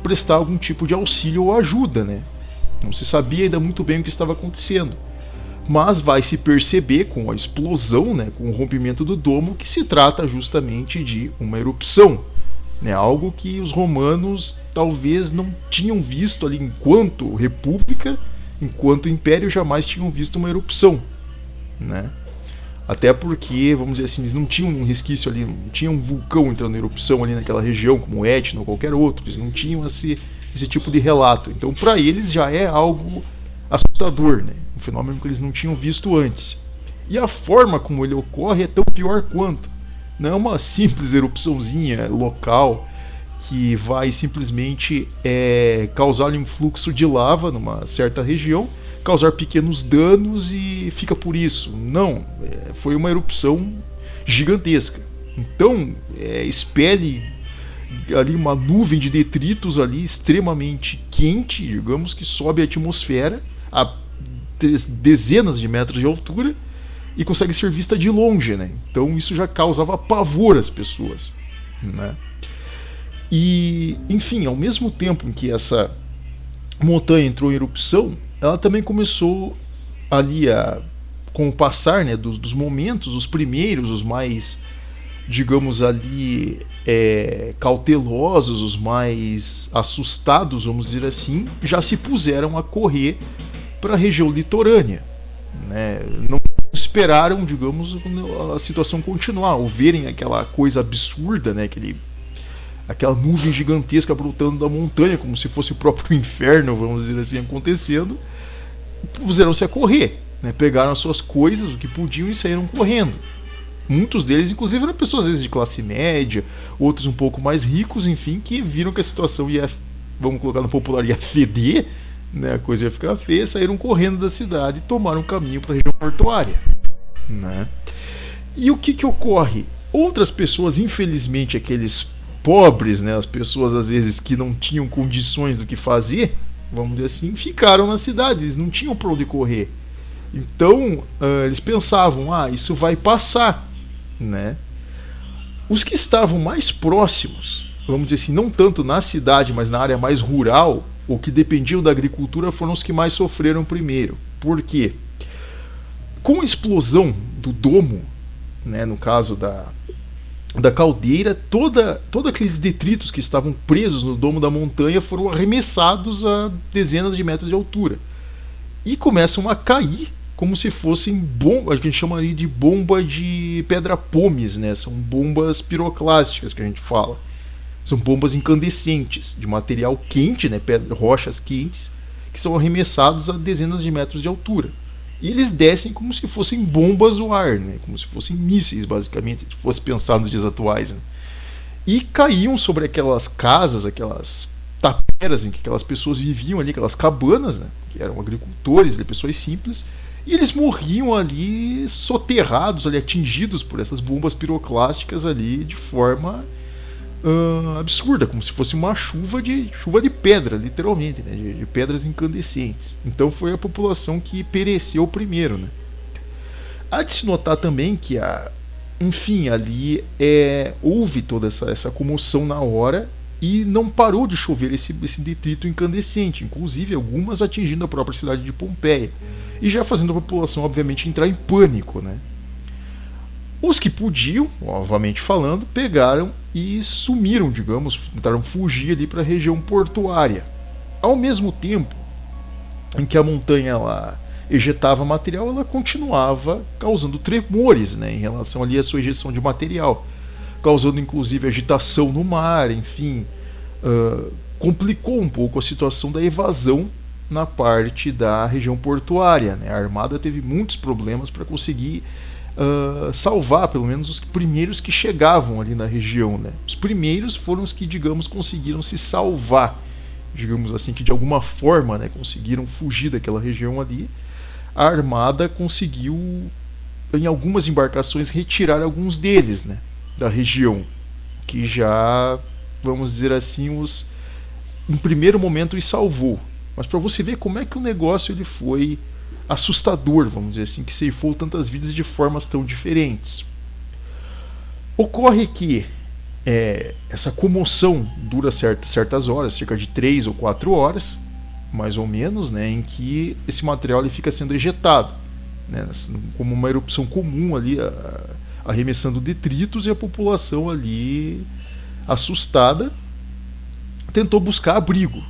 prestar algum tipo de auxílio ou ajuda, né? Não se sabia ainda muito bem o que estava acontecendo, mas vai se perceber com a explosão, né, com o rompimento do domo, que se trata justamente de uma erupção, né, algo que os romanos talvez não tinham visto ali enquanto república, enquanto império, jamais tinham visto uma erupção, né? Até porque, vamos dizer assim, eles não tinham um resquício ali, não tinham um vulcão entrando em erupção ali naquela região, como o Etna ou qualquer outro, eles não tinham esse tipo de relato. Então, para eles já é algo assustador, né? Um fenômeno que eles não tinham visto antes. E a forma como ele ocorre é tão pior quanto. Não é uma simples erupçãozinha local que vai simplesmente causar um fluxo de lava numa certa região, causar pequenos danos e fica por isso. Não, foi uma erupção gigantesca. Então, expele ali uma nuvem de detritos ali extremamente quente, digamos, que sobe a atmosfera a dezenas de metros de altura e consegue ser vista de longe, né? Então isso já causava pavor às pessoas, né? E, enfim, ao mesmo tempo em que essa montanha entrou em erupção, ela também começou ali com o passar, né, dos momentos, os primeiros, os mais, digamos ali, cautelosos, os mais assustados, vamos dizer assim, já se puseram a correr para a região litorânea, né? Não esperaram, digamos, a situação continuar, ao verem aquela coisa absurda, né, aquela nuvem gigantesca brotando da montanha, como se fosse o próprio inferno, vamos dizer assim, acontecendo, puseram-se a correr, né? Pegaram as suas coisas, o que podiam, e saíram correndo. Muitos deles, inclusive, eram pessoas às vezes de classe média, outros um pouco mais ricos, enfim, que viram que a situação ia, vamos colocar no popular, ia feder, né? A coisa ia ficar feia, saíram correndo da cidade e tomaram um caminho para a região portuária, né? E o que ocorre? Outras pessoas, infelizmente, aqueles pobres, né, as pessoas às vezes que não tinham condições do que fazer, vamos dizer assim, ficaram na cidade, eles não tinham para onde correr. Então, eles pensavam, isso vai passar, né? Os que estavam mais próximos, vamos dizer assim, não tanto na cidade, mas na área mais rural, ou que dependiam da agricultura, foram os que mais sofreram primeiro. Por quê? Com a explosão do domo, né, no caso da caldeira, todos aqueles detritos que estavam presos no domo da montanha foram arremessados a dezenas de metros de altura e começam a cair como se fossem bombas, que a gente chamaria de bomba de pedra-pomes, né? São bombas piroclásticas que a gente fala. São bombas incandescentes, de material quente, né? Rochas quentes, que são arremessados a dezenas de metros de altura. E eles descem como se fossem bombas no ar, né? Como se fossem mísseis, basicamente, se fosse pensar nos dias atuais, né? E caíam sobre aquelas casas, aquelas taperas em que aquelas pessoas viviam ali, aquelas cabanas, né? Que eram agricultores, pessoas simples, e eles morriam ali soterrados, ali, atingidos por essas bombas piroclásticas ali de forma absurda, como se fosse uma chuva de pedra, literalmente, né? De pedras incandescentes. Então foi a população que pereceu primeiro, né? Há de se notar também que enfim, ali houve toda essa comoção na hora e não parou de chover esse detrito incandescente, inclusive algumas atingindo a própria cidade de Pompeia e já fazendo a população, obviamente, entrar em pânico, né? Os que podiam, novamente falando, pegaram e sumiram, digamos, tentaram fugir ali para a região portuária. Ao mesmo tempo em que a montanha ela ejetava material, ela continuava causando tremores, né, em relação ali à sua ejeção de material, causando inclusive agitação no mar, enfim, complicou um pouco a situação da evasão na parte da região portuária, né? A armada teve muitos problemas para conseguir salvar pelo menos os primeiros que chegavam ali na região, né? Os primeiros foram os que, digamos, conseguiram se salvar, digamos assim, que de alguma forma, né, conseguiram fugir daquela região ali. A armada conseguiu, em algumas embarcações, retirar alguns deles, né, da região, que já, vamos dizer assim, em primeiro momento os salvou. Mas para você ver como é que o negócio ele foi assustador, vamos dizer assim, que ceifou tantas vidas de formas tão diferentes. Ocorre que essa comoção dura certas horas, cerca de 3 ou 4 horas, mais ou menos, né, em que esse material ele fica sendo ejetado, né, como uma erupção comum ali, arremessando detritos, e a população ali, assustada, tentou buscar abrigo.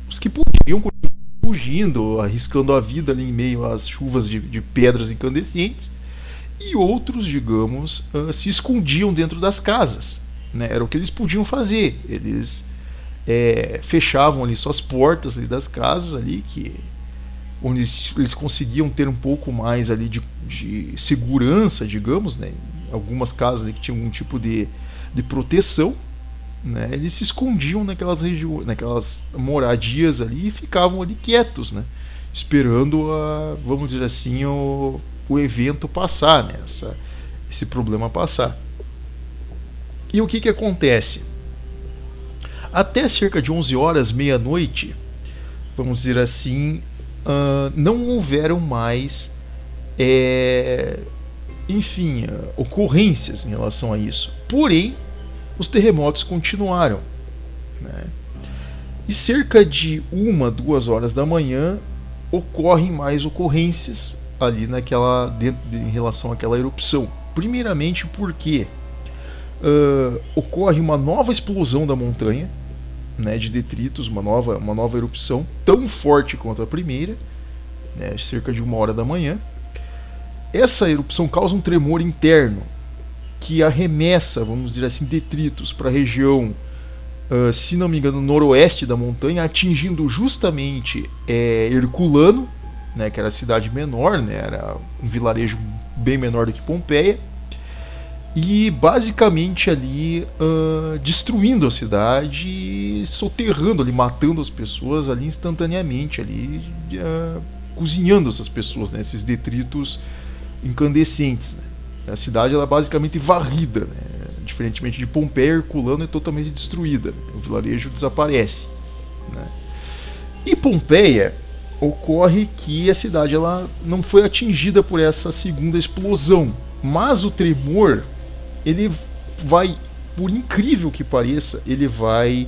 Os que podiam continuar fugindo, arriscando a vida ali em meio às chuvas de pedras incandescentes, e outros, digamos, se escondiam dentro das casas, né? Era o que eles podiam fazer. Eles fechavam ali suas portas ali das casas ali, onde eles conseguiam ter um pouco mais ali de segurança, digamos, né? Algumas casas ali que tinham algum tipo de proteção, né? Eles se escondiam naquelas regiões, naquelas moradias ali, e ficavam ali quietos, né? Esperando vamos dizer assim, o evento passar, né? Esse problema passar. E o que acontece? Até cerca de 11 horas, meia-noite, vamos dizer assim, não houveram mais, ocorrências em relação a isso. Porém, os terremotos continuaram, né? E cerca de 1, 2 horas da manhã ocorrem mais ocorrências ali em relação àquela erupção. Primeiramente porque ocorre uma nova explosão da montanha, né, de detritos, uma nova erupção tão forte quanto a primeira, né, cerca de 1 hora da manhã. Essa erupção causa um tremor interno que arremessa, vamos dizer assim, detritos para a região, se não me engano, noroeste da montanha, atingindo justamente Herculano, né, que era a cidade menor, né, era um vilarejo bem menor do que Pompeia, e basicamente ali destruindo a cidade, soterrando ali, matando as pessoas ali instantaneamente, ali cozinhando essas pessoas, né, esses detritos incandescentes, né. A cidade ela é basicamente varrida, né, diferentemente de Pompeia, Herculano é totalmente destruída, né, o vilarejo desaparece, né. E Pompeia, ocorre que a cidade ela não foi atingida por essa segunda explosão, mas o tremor, ele vai, por incrível que pareça, ele vai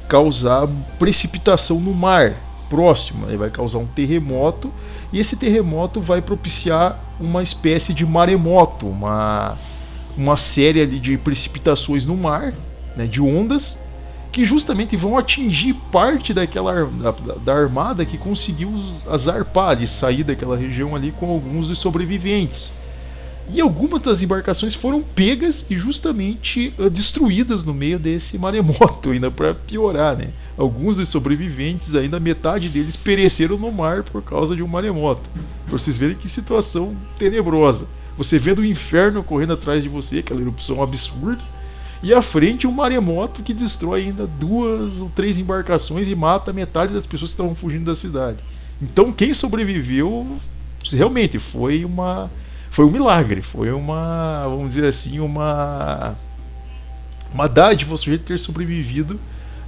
causar precipitação no mar próximo, ele vai causar um terremoto, e esse terremoto vai propiciar uma espécie de maremoto, uma série ali de precipitações no mar, né, de ondas, que justamente vão atingir parte da armada que conseguiu zarpar e sair daquela região ali com alguns dos sobreviventes. E algumas das embarcações foram pegas e justamente destruídas no meio desse maremoto, ainda para piorar, né? Alguns dos sobreviventes, ainda metade deles, pereceram no mar por causa de um maremoto. Para vocês verem que situação tenebrosa. Você vendo o inferno correndo atrás de você, aquela erupção absurda, e à frente um maremoto que destrói ainda 2 ou 3 embarcações e mata metade das pessoas que estavam fugindo da cidade. Então quem sobreviveu realmente foi um milagre, foi vamos dizer assim, uma dádiva o sujeito ter sobrevivido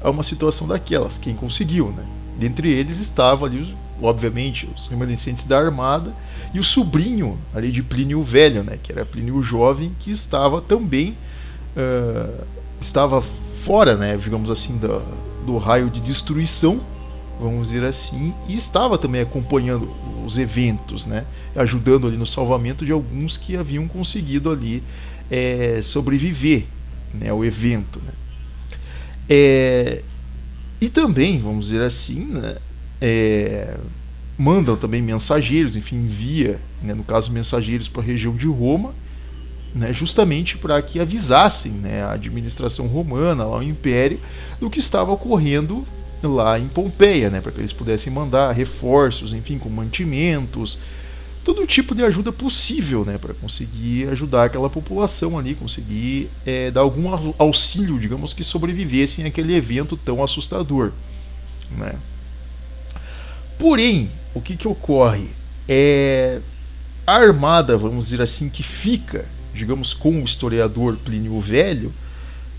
a uma situação daquelas, quem conseguiu, né? Dentre eles estava ali, obviamente, os remanescentes da armada e o sobrinho ali de Plínio o Velho, né? Que era Plínio o Jovem, que estava também estava fora, né, digamos assim, do raio de destruição, vamos dizer assim, e estava também acompanhando os eventos, né, ajudando ali no salvamento de alguns que haviam conseguido ali sobreviver, né, ao evento, né. E também, vamos dizer assim, né, mandam também mensageiros, enfim, envia, né, no caso mensageiros para a região de Roma, né, justamente para que avisassem, né, a administração romana, lá o Império, do que estava ocorrendo lá em Pompeia, né, para que eles pudessem mandar reforços, enfim, com mantimentos, todo tipo de ajuda possível, né, para conseguir ajudar aquela população ali, conseguir dar algum auxílio, digamos, que sobrevivessem àquele evento tão assustador, né. Porém, o que ocorre? A armada, vamos dizer assim, que fica, digamos, com o historiador Plínio o Velho,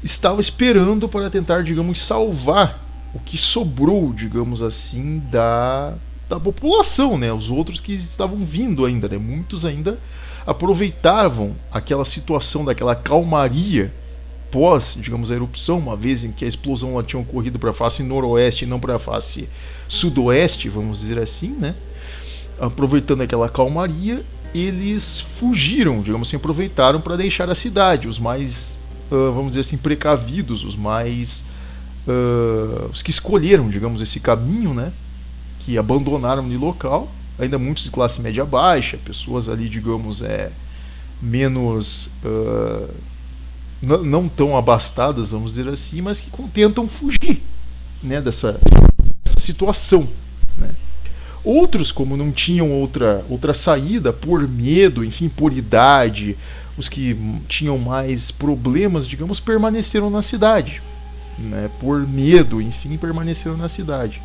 estava esperando para tentar, digamos, salvar o que sobrou, digamos assim, da população, né? Os outros que estavam vindo ainda, né? Muitos ainda aproveitavam aquela situação daquela calmaria pós, digamos, a erupção, uma vez em que a explosão ela tinha ocorrido para a face noroeste e não para a face sudoeste, vamos dizer assim, né? Aproveitando aquela calmaria, eles fugiram, digamos assim, aproveitaram para deixar a cidade. Os mais, vamos dizer assim, precavidos, os mais, os que escolheram, digamos, esse caminho, né? Que abandonaram o local, ainda muitos de classe média baixa, pessoas ali, digamos, menos, não tão abastadas, vamos dizer assim, mas que tentam fugir, né, dessa situação, né. Outros, como não tinham outra saída, por medo, enfim, por idade, os que tinham mais problemas, digamos, permaneceram na cidade, né, por medo, enfim, permaneceram na cidade.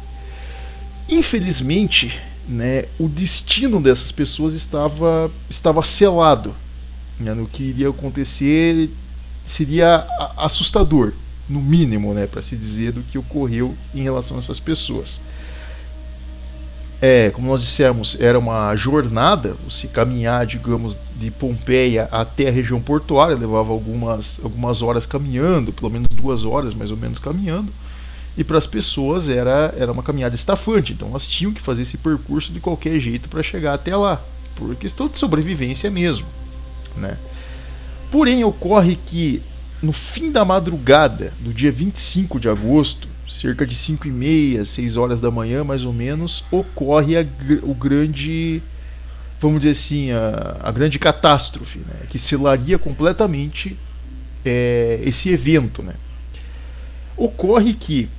Infelizmente, né, o destino dessas pessoas estava selado, né, no que iria acontecer seria assustador, no mínimo, né, para se dizer, do que ocorreu em relação a essas pessoas. Como nós dissemos, era uma jornada, se caminhar, digamos, de Pompeia até a região portuária, levava algumas horas caminhando, pelo menos 2 horas mais ou menos caminhando, e para as pessoas era uma caminhada estafante, então elas tinham que fazer esse percurso de qualquer jeito para chegar até lá, por questão de sobrevivência mesmo, né? Porém, ocorre que no fim da madrugada do dia 25 de agosto, cerca de 5h30, 6 horas da manhã mais ou menos, ocorre o grande, vamos dizer assim, a grande catástrofe, né, que selaria completamente esse evento, né. Ocorre que,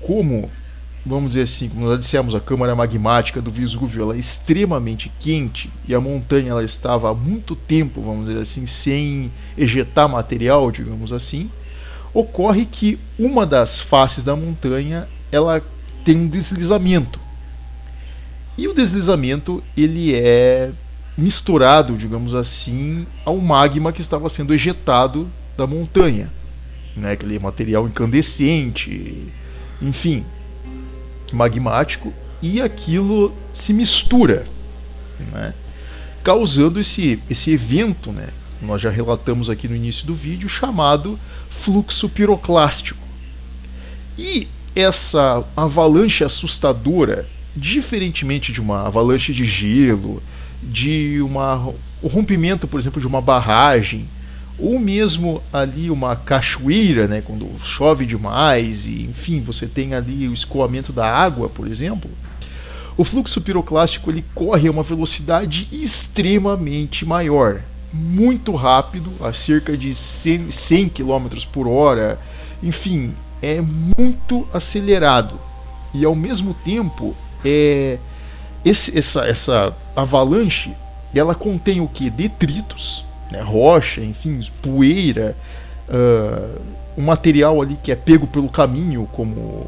vamos dizer assim, como nós dissemos, a câmara magmática do Vesúvio ela é extremamente quente e a montanha ela estava há muito tempo, vamos dizer assim, sem ejetar material, digamos assim. Ocorre que uma das faces da montanha ela tem um deslizamento. E o deslizamento ele é misturado, digamos assim, ao magma que estava sendo ejetado da montanha, né? Aquele material incandescente, enfim, magmático, e aquilo se mistura, né? Causando esse evento, né? Nós já relatamos aqui no início do vídeo, chamado fluxo piroclástico. E essa avalanche assustadora, diferentemente de uma avalanche de gelo, o rompimento, por exemplo, de uma barragem, ou mesmo ali uma cachoeira, né, quando chove demais e, enfim, você tem ali o escoamento da água, por exemplo, o fluxo piroclástico ele corre a uma velocidade extremamente maior, muito rápido, a cerca de 100 km por hora, enfim, é muito acelerado. E ao mesmo tempo, essa avalanche, ela contém o que? Detritos, né, rocha, enfim, poeira, um material ali que é pego pelo caminho, como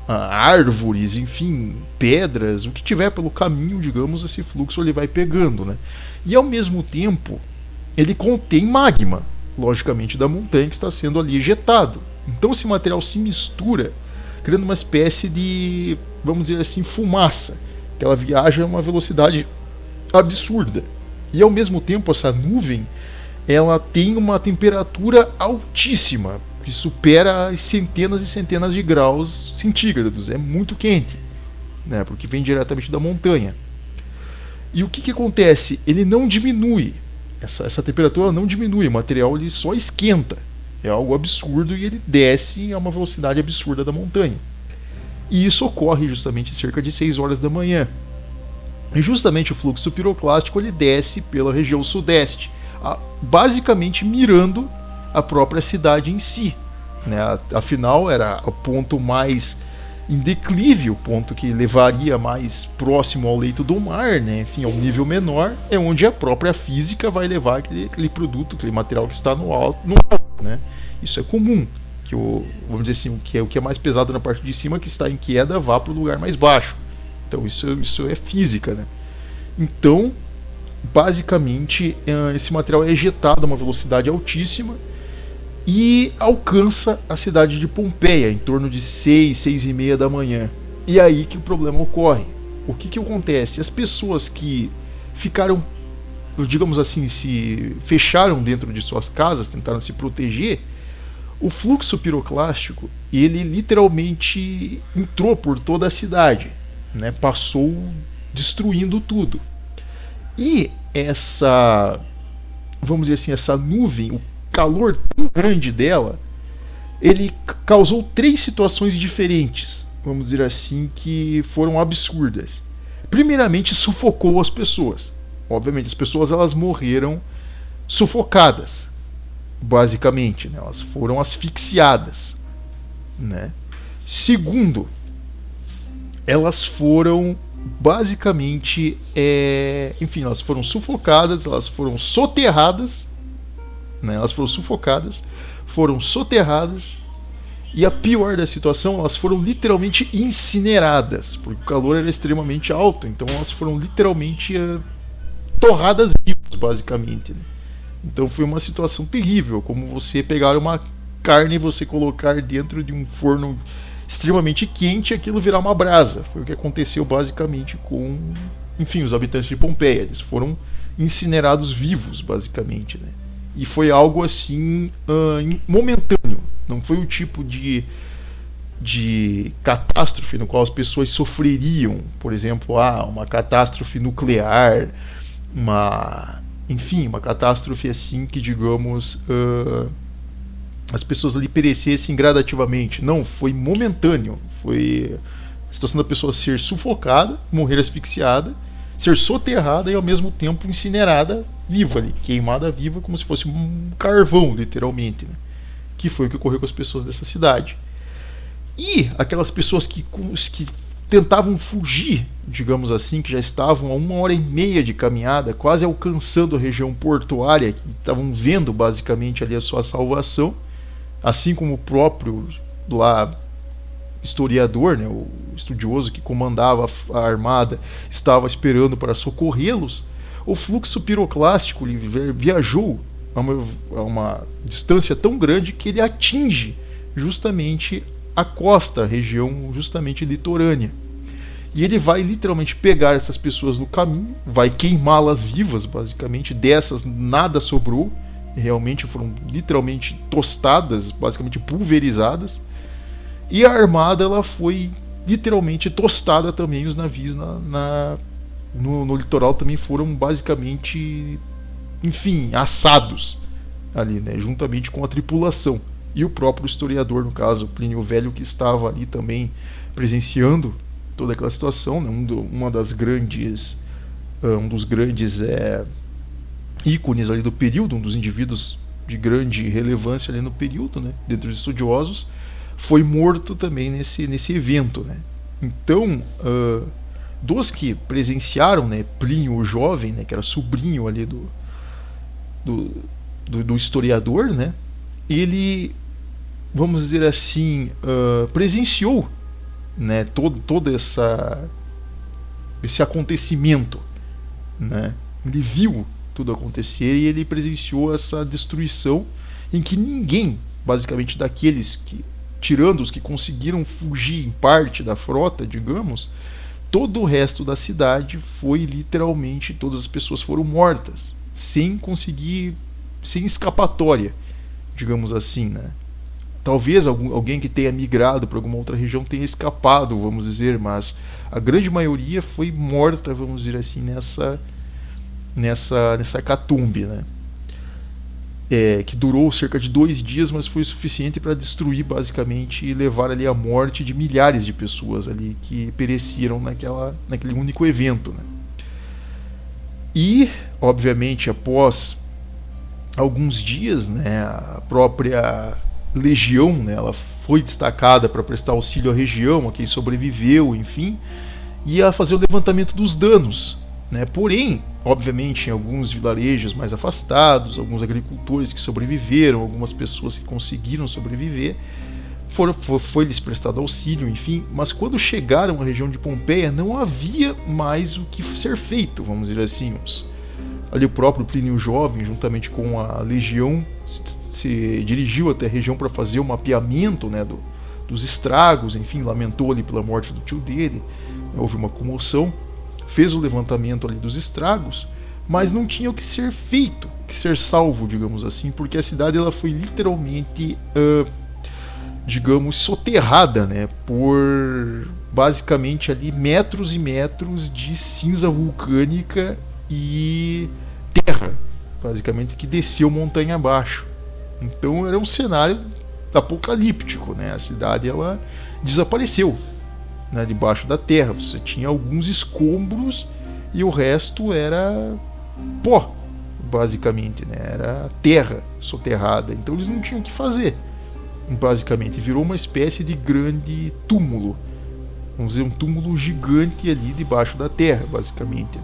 árvores, enfim, pedras, o que tiver pelo caminho, digamos, esse fluxo ele vai pegando, né? E ao mesmo tempo, ele contém magma, logicamente, da montanha que está sendo ali ejetado. Então esse material se mistura, criando uma espécie de, vamos dizer assim, fumaça, que ela viaja a uma velocidade absurda. E ao mesmo tempo essa nuvem, ela tem uma temperatura altíssima, que supera as centenas e centenas de graus centígrados. É muito quente, né, porque vem diretamente da montanha. E o que acontece? Ele não diminui, essa temperatura não diminui, o material ele só esquenta. É algo absurdo e ele desce a uma velocidade absurda da montanha. E isso ocorre justamente cerca de 6 horas da manhã. E justamente o fluxo piroclástico ele desce pela região sudeste, basicamente mirando a própria cidade em si, né? Afinal era o ponto mais em declive, o ponto que levaria mais próximo ao leito do mar, né? Enfim, ao nível menor, é onde a própria física vai levar aquele produto, aquele material que está no alto, né? Isso é comum, que vamos dizer assim, o que é mais pesado na parte de cima, que está em queda, vá para o lugar mais baixo. Então isso é física, né? Então, basicamente, esse material é ejetado a uma velocidade altíssima e alcança a cidade de Pompeia em torno de 6, 6h30 da manhã. E aí que o problema ocorre, o que acontece? As pessoas que ficaram, digamos assim, se fecharam dentro de suas casas, tentaram se proteger, o fluxo piroclástico, ele literalmente entrou por toda a cidade, né? Passou destruindo tudo. E essa, vamos dizer assim, essa nuvem, o calor tão grande dela, ele causou 3 situações diferentes, vamos dizer assim, que foram absurdas. Primeiramente, sufocou as pessoas. Obviamente, as pessoas elas morreram sufocadas, basicamente, né? Elas foram asfixiadas, né? Segundo, elas foram basicamente, enfim, elas foram sufocadas, elas foram soterradas, né? Elas foram sufocadas, foram soterradas, e a pior da situação, elas foram literalmente incineradas, porque o calor era extremamente alto, então elas foram literalmente torradas vivas, basicamente, né? Então foi uma situação terrível, como você pegar uma carne e você colocar dentro de um forno extremamente quente e aquilo virar uma brasa. Foi o que aconteceu basicamente com, enfim, os habitantes de Pompeia. Eles foram incinerados vivos, basicamente, né? E foi algo assim, momentâneo. Não foi o tipo de catástrofe no qual as pessoas sofreriam. Por exemplo, uma catástrofe nuclear, enfim, uma catástrofe assim que, digamos, as pessoas ali perecessem gradativamente. Não, foi momentâneo. Foi a situação da pessoa ser sufocada, morrer asfixiada, ser soterrada e ao mesmo tempo incinerada viva ali, queimada viva como se fosse um carvão, literalmente, né? Que foi o que ocorreu com as pessoas dessa cidade. E aquelas pessoas que tentavam fugir, digamos assim, que já estavam a 1h30 de caminhada, quase alcançando a região portuária, que estavam vendo basicamente ali a sua salvação, assim como o próprio lá historiador, né, o estudioso que comandava a armada, estava esperando para socorrê-los. O fluxo piroclástico viajou a uma distância tão grande que ele atinge justamente a costa, a região justamente litorânea. E ele vai literalmente pegar essas pessoas no caminho, vai queimá-las vivas, basicamente. Dessas nada sobrou, realmente foram literalmente tostadas, basicamente pulverizadas. E a armada ela foi literalmente tostada também. Os navios no litoral também foram basicamente, enfim, assados ali, né, juntamente com a tripulação. E o próprio historiador, no caso, Plínio o Velho, que estava ali também presenciando toda aquela situação, né, um dos grandes ícones ali do período, um dos indivíduos de grande relevância ali no período, né, dentre os estudiosos, foi morto também nesse evento, né. Então, dos que presenciaram, né, Plínio o Jovem, né, que era sobrinho ali do historiador, né, ele, vamos dizer assim, presenciou, né, todo esse acontecimento, né. Ele viu tudo acontecer e ele presenciou essa destruição em que ninguém, basicamente daqueles que, tirando os que conseguiram fugir em parte da frota, digamos, todo o resto da cidade foi literalmente, todas as pessoas foram mortas, sem escapatória, digamos assim, né. Talvez alguém que tenha migrado para alguma outra região tenha escapado, vamos dizer, mas a grande maioria foi morta, vamos dizer assim, nessa hecatombe, né? Que durou cerca de 2 dias, mas foi suficiente para destruir basicamente e levar ali a morte de milhares de pessoas ali que pereceram naquele único evento, né? E, obviamente, após alguns dias, né, a própria legião, né, ela foi destacada para prestar auxílio à região, a quem sobreviveu, enfim, e a fazer o levantamento dos danos, né? Porém, obviamente, em alguns vilarejos mais afastados, alguns agricultores que sobreviveram, algumas pessoas que conseguiram sobreviver, foi-lhes prestado auxílio, enfim, mas quando chegaram à região de Pompeia não havia mais o que ser feito, vamos dizer assim. Ali o próprio Plínio Jovem, juntamente com a legião, se dirigiu até a região para fazer o mapeamento, né, dos estragos, enfim, lamentou ali pela morte do tio dele, houve uma comoção, fez o levantamento ali dos estragos, mas não tinha o que ser feito, que ser salvo, digamos assim, porque a cidade ela foi literalmente, digamos, soterrada, né, por basicamente ali metros e metros de cinza vulcânica e terra, basicamente, que desceu montanha abaixo. Então era um cenário apocalíptico, né? A cidade ela desapareceu, né, debaixo da terra. Você tinha alguns escombros e o resto era pó, basicamente, né? Era terra soterrada. Então eles não tinham o que fazer, basicamente. Virou uma espécie de grande túmulo, vamos dizer, um túmulo gigante ali debaixo da terra, basicamente, né?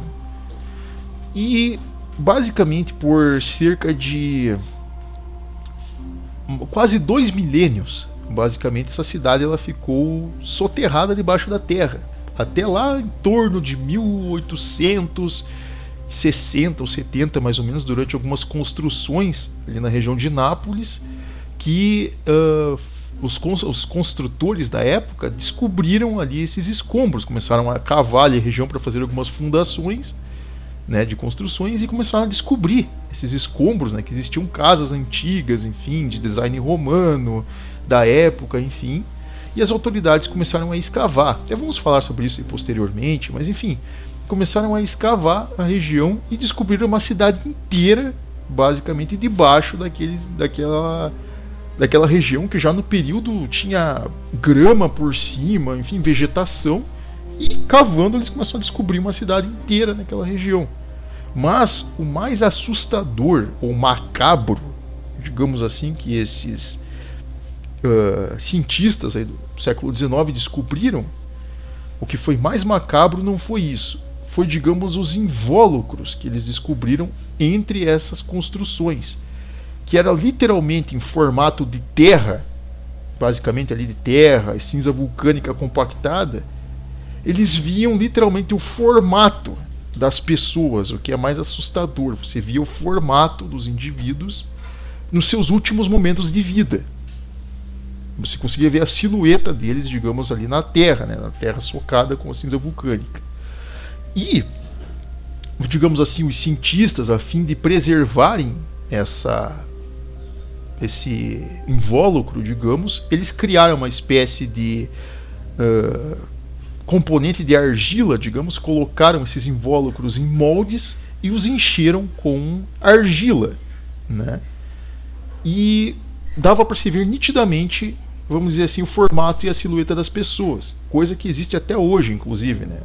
E basicamente por cerca de quase 2 milênios, basicamente essa cidade ela ficou soterrada debaixo da terra, até lá em torno de 1860 ou 70 mais ou menos, durante algumas construções ali na região de Nápoles, que os construtores da época descobriram ali esses escombros, começaram a cavar ali a região para fazer algumas fundações, né, de construções, e começaram a descobrir esses escombros, né, que existiam casas antigas, enfim, de design romano da época, enfim, e as autoridades começaram a escavar. Até vamos falar sobre isso posteriormente, mas enfim, começaram a escavar a região e descobriram uma cidade inteira, basicamente debaixo daquela região que já no período tinha grama por cima, enfim, vegetação. E cavando eles começaram a descobrir uma cidade inteira naquela região. Mas o mais assustador ou macabro, digamos assim, que esses cientistas aí do século XIX descobriram, o que foi mais macabro não foi isso. Foi, digamos, os invólucros que eles descobriram entre essas construções, que era literalmente em formato de terra, basicamente ali de terra e cinza vulcânica compactada. Eles viam literalmente o formato das pessoas, o que é mais assustador. Você via o formato dos indivíduos nos seus últimos momentos de vida. Você conseguia ver a silhueta deles, digamos, ali na terra, né? Na terra socada com a cinza vulcânica. E, digamos assim, os cientistas, a fim de preservarem esse invólucro, digamos, eles criaram uma espécie de componente de argila, digamos, colocaram esses invólucros em moldes e os encheram com argila, né? E dava para se ver nitidamente, vamos dizer assim, o formato e a silhueta das pessoas, coisa que existe até hoje, inclusive, né?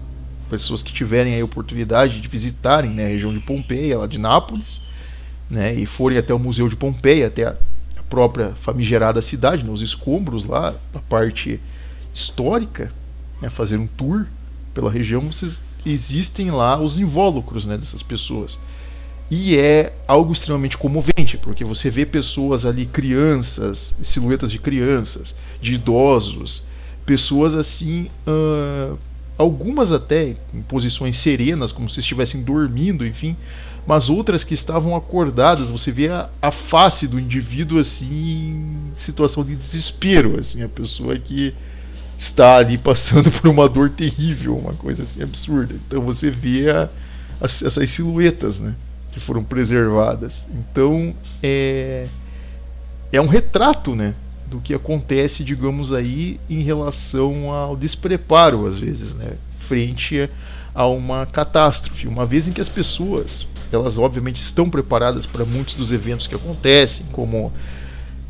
Pessoas que tiverem a oportunidade de visitarem, né, a região de Pompeia, lá de Nápoles, né, e forem até o Museu de Pompeia, até a própria famigerada cidade, né, os escombros lá, a parte histórica, né, fazer um tour pela região, existem lá os invólucros, né, dessas pessoas. E é algo extremamente comovente, porque você vê pessoas ali, crianças, silhuetas de crianças, de idosos, pessoas assim, algumas até em posições serenas, como se estivessem dormindo, enfim, mas outras que estavam acordadas. Você vê a face do indivíduo assim, em situação de desespero, assim, a pessoa que está ali passando por uma dor terrível, uma coisa assim absurda. Então você vê essas silhuetas, né, que foram preservadas. Então é um retrato, né, do que acontece, digamos aí, em relação ao despreparo, às vezes, né, frente a uma catástrofe. Uma vez em que as pessoas, elas obviamente estão preparadas para muitos dos eventos que acontecem, como,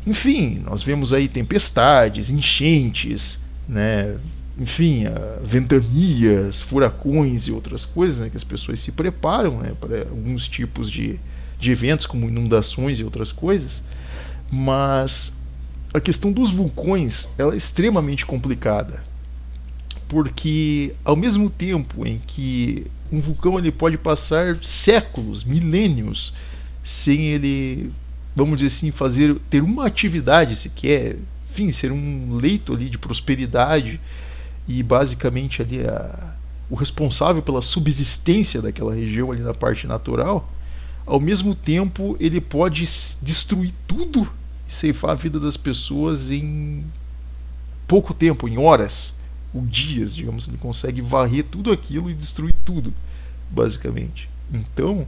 enfim, nós vemos aí tempestades, enchentes, né, enfim, ventanias, furacões e outras coisas, né, que as pessoas se preparam, né, para alguns tipos de eventos, como inundações e outras coisas. Mas a questão dos vulcões, ela é extremamente complicada, porque ao mesmo tempo em que um vulcão ele pode passar séculos, milênios, sem ele, vamos dizer assim, ter uma atividade sequer, enfim, ser um leito ali de prosperidade e basicamente ali o responsável pela subsistência daquela região ali na parte natural, ao mesmo tempo ele pode destruir tudo e ceifar a vida das pessoas em pouco tempo, em horas, ou dias, digamos, ele consegue varrer tudo aquilo e destruir tudo, basicamente. Então,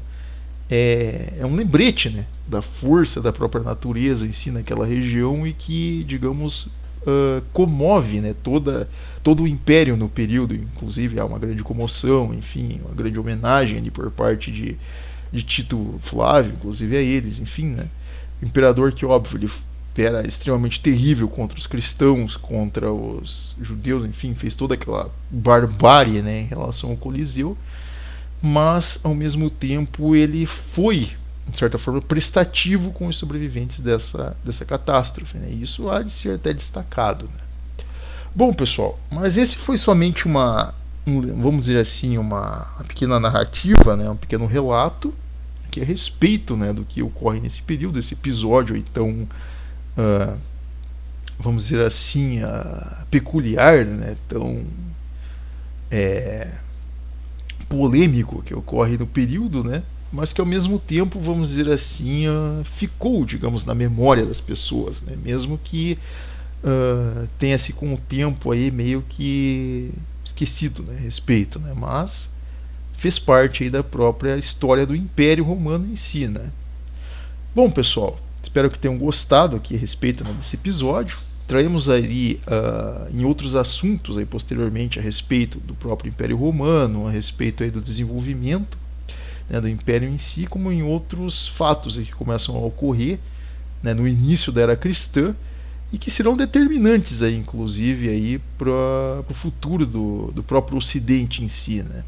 é um lembrete, né, da força da própria natureza em si naquela região e que, digamos, comove, né, todo o império no período. Inclusive há uma grande comoção, enfim, uma grande homenagem ali por parte de Tito Flávio, inclusive a eles, enfim, né, o imperador que, óbvio, ele era extremamente terrível contra os cristãos, contra os judeus, enfim, fez toda aquela barbárie, né, em relação ao Coliseu, mas ao mesmo tempo ele foi, de certa forma, prestativo com os sobreviventes dessa catástrofe, né? Isso há de ser até destacado, né? Bom, pessoal, mas esse foi somente vamos dizer assim, uma pequena narrativa, né? Um pequeno relato que é a respeito, né, do que ocorre nesse período, esse episódio então, vamos dizer assim, peculiar, né? Tão polêmico que ocorre no período, né? Mas que ao mesmo tempo, vamos dizer assim, ficou, digamos, na memória das pessoas, né? Mesmo que tenha-se com o tempo aí meio que esquecido, né, a respeito, né? Mas fez parte aí da própria história do Império Romano em si, né? Bom, pessoal, espero que tenham gostado aqui a respeito, né, desse episódio. Traremos aí em outros assuntos aí posteriormente a respeito do próprio Império Romano, a respeito aí do desenvolvimento, né, do Império em si, como em outros fatos aí que começam a ocorrer, né, no início da era cristã e que serão determinantes aí, inclusive aí para o futuro do próprio Ocidente em si, né,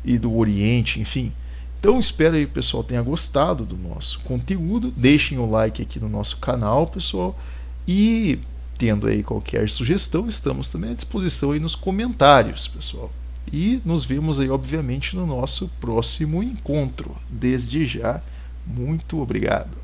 e do Oriente, enfim. Então espero aí que o pessoal tenha gostado do nosso conteúdo. Deixem o like aqui no nosso canal, pessoal. E tendo aí qualquer sugestão, estamos também à disposição aí nos comentários, pessoal. E nos vemos aí, obviamente, no nosso próximo encontro. Desde já, muito obrigado.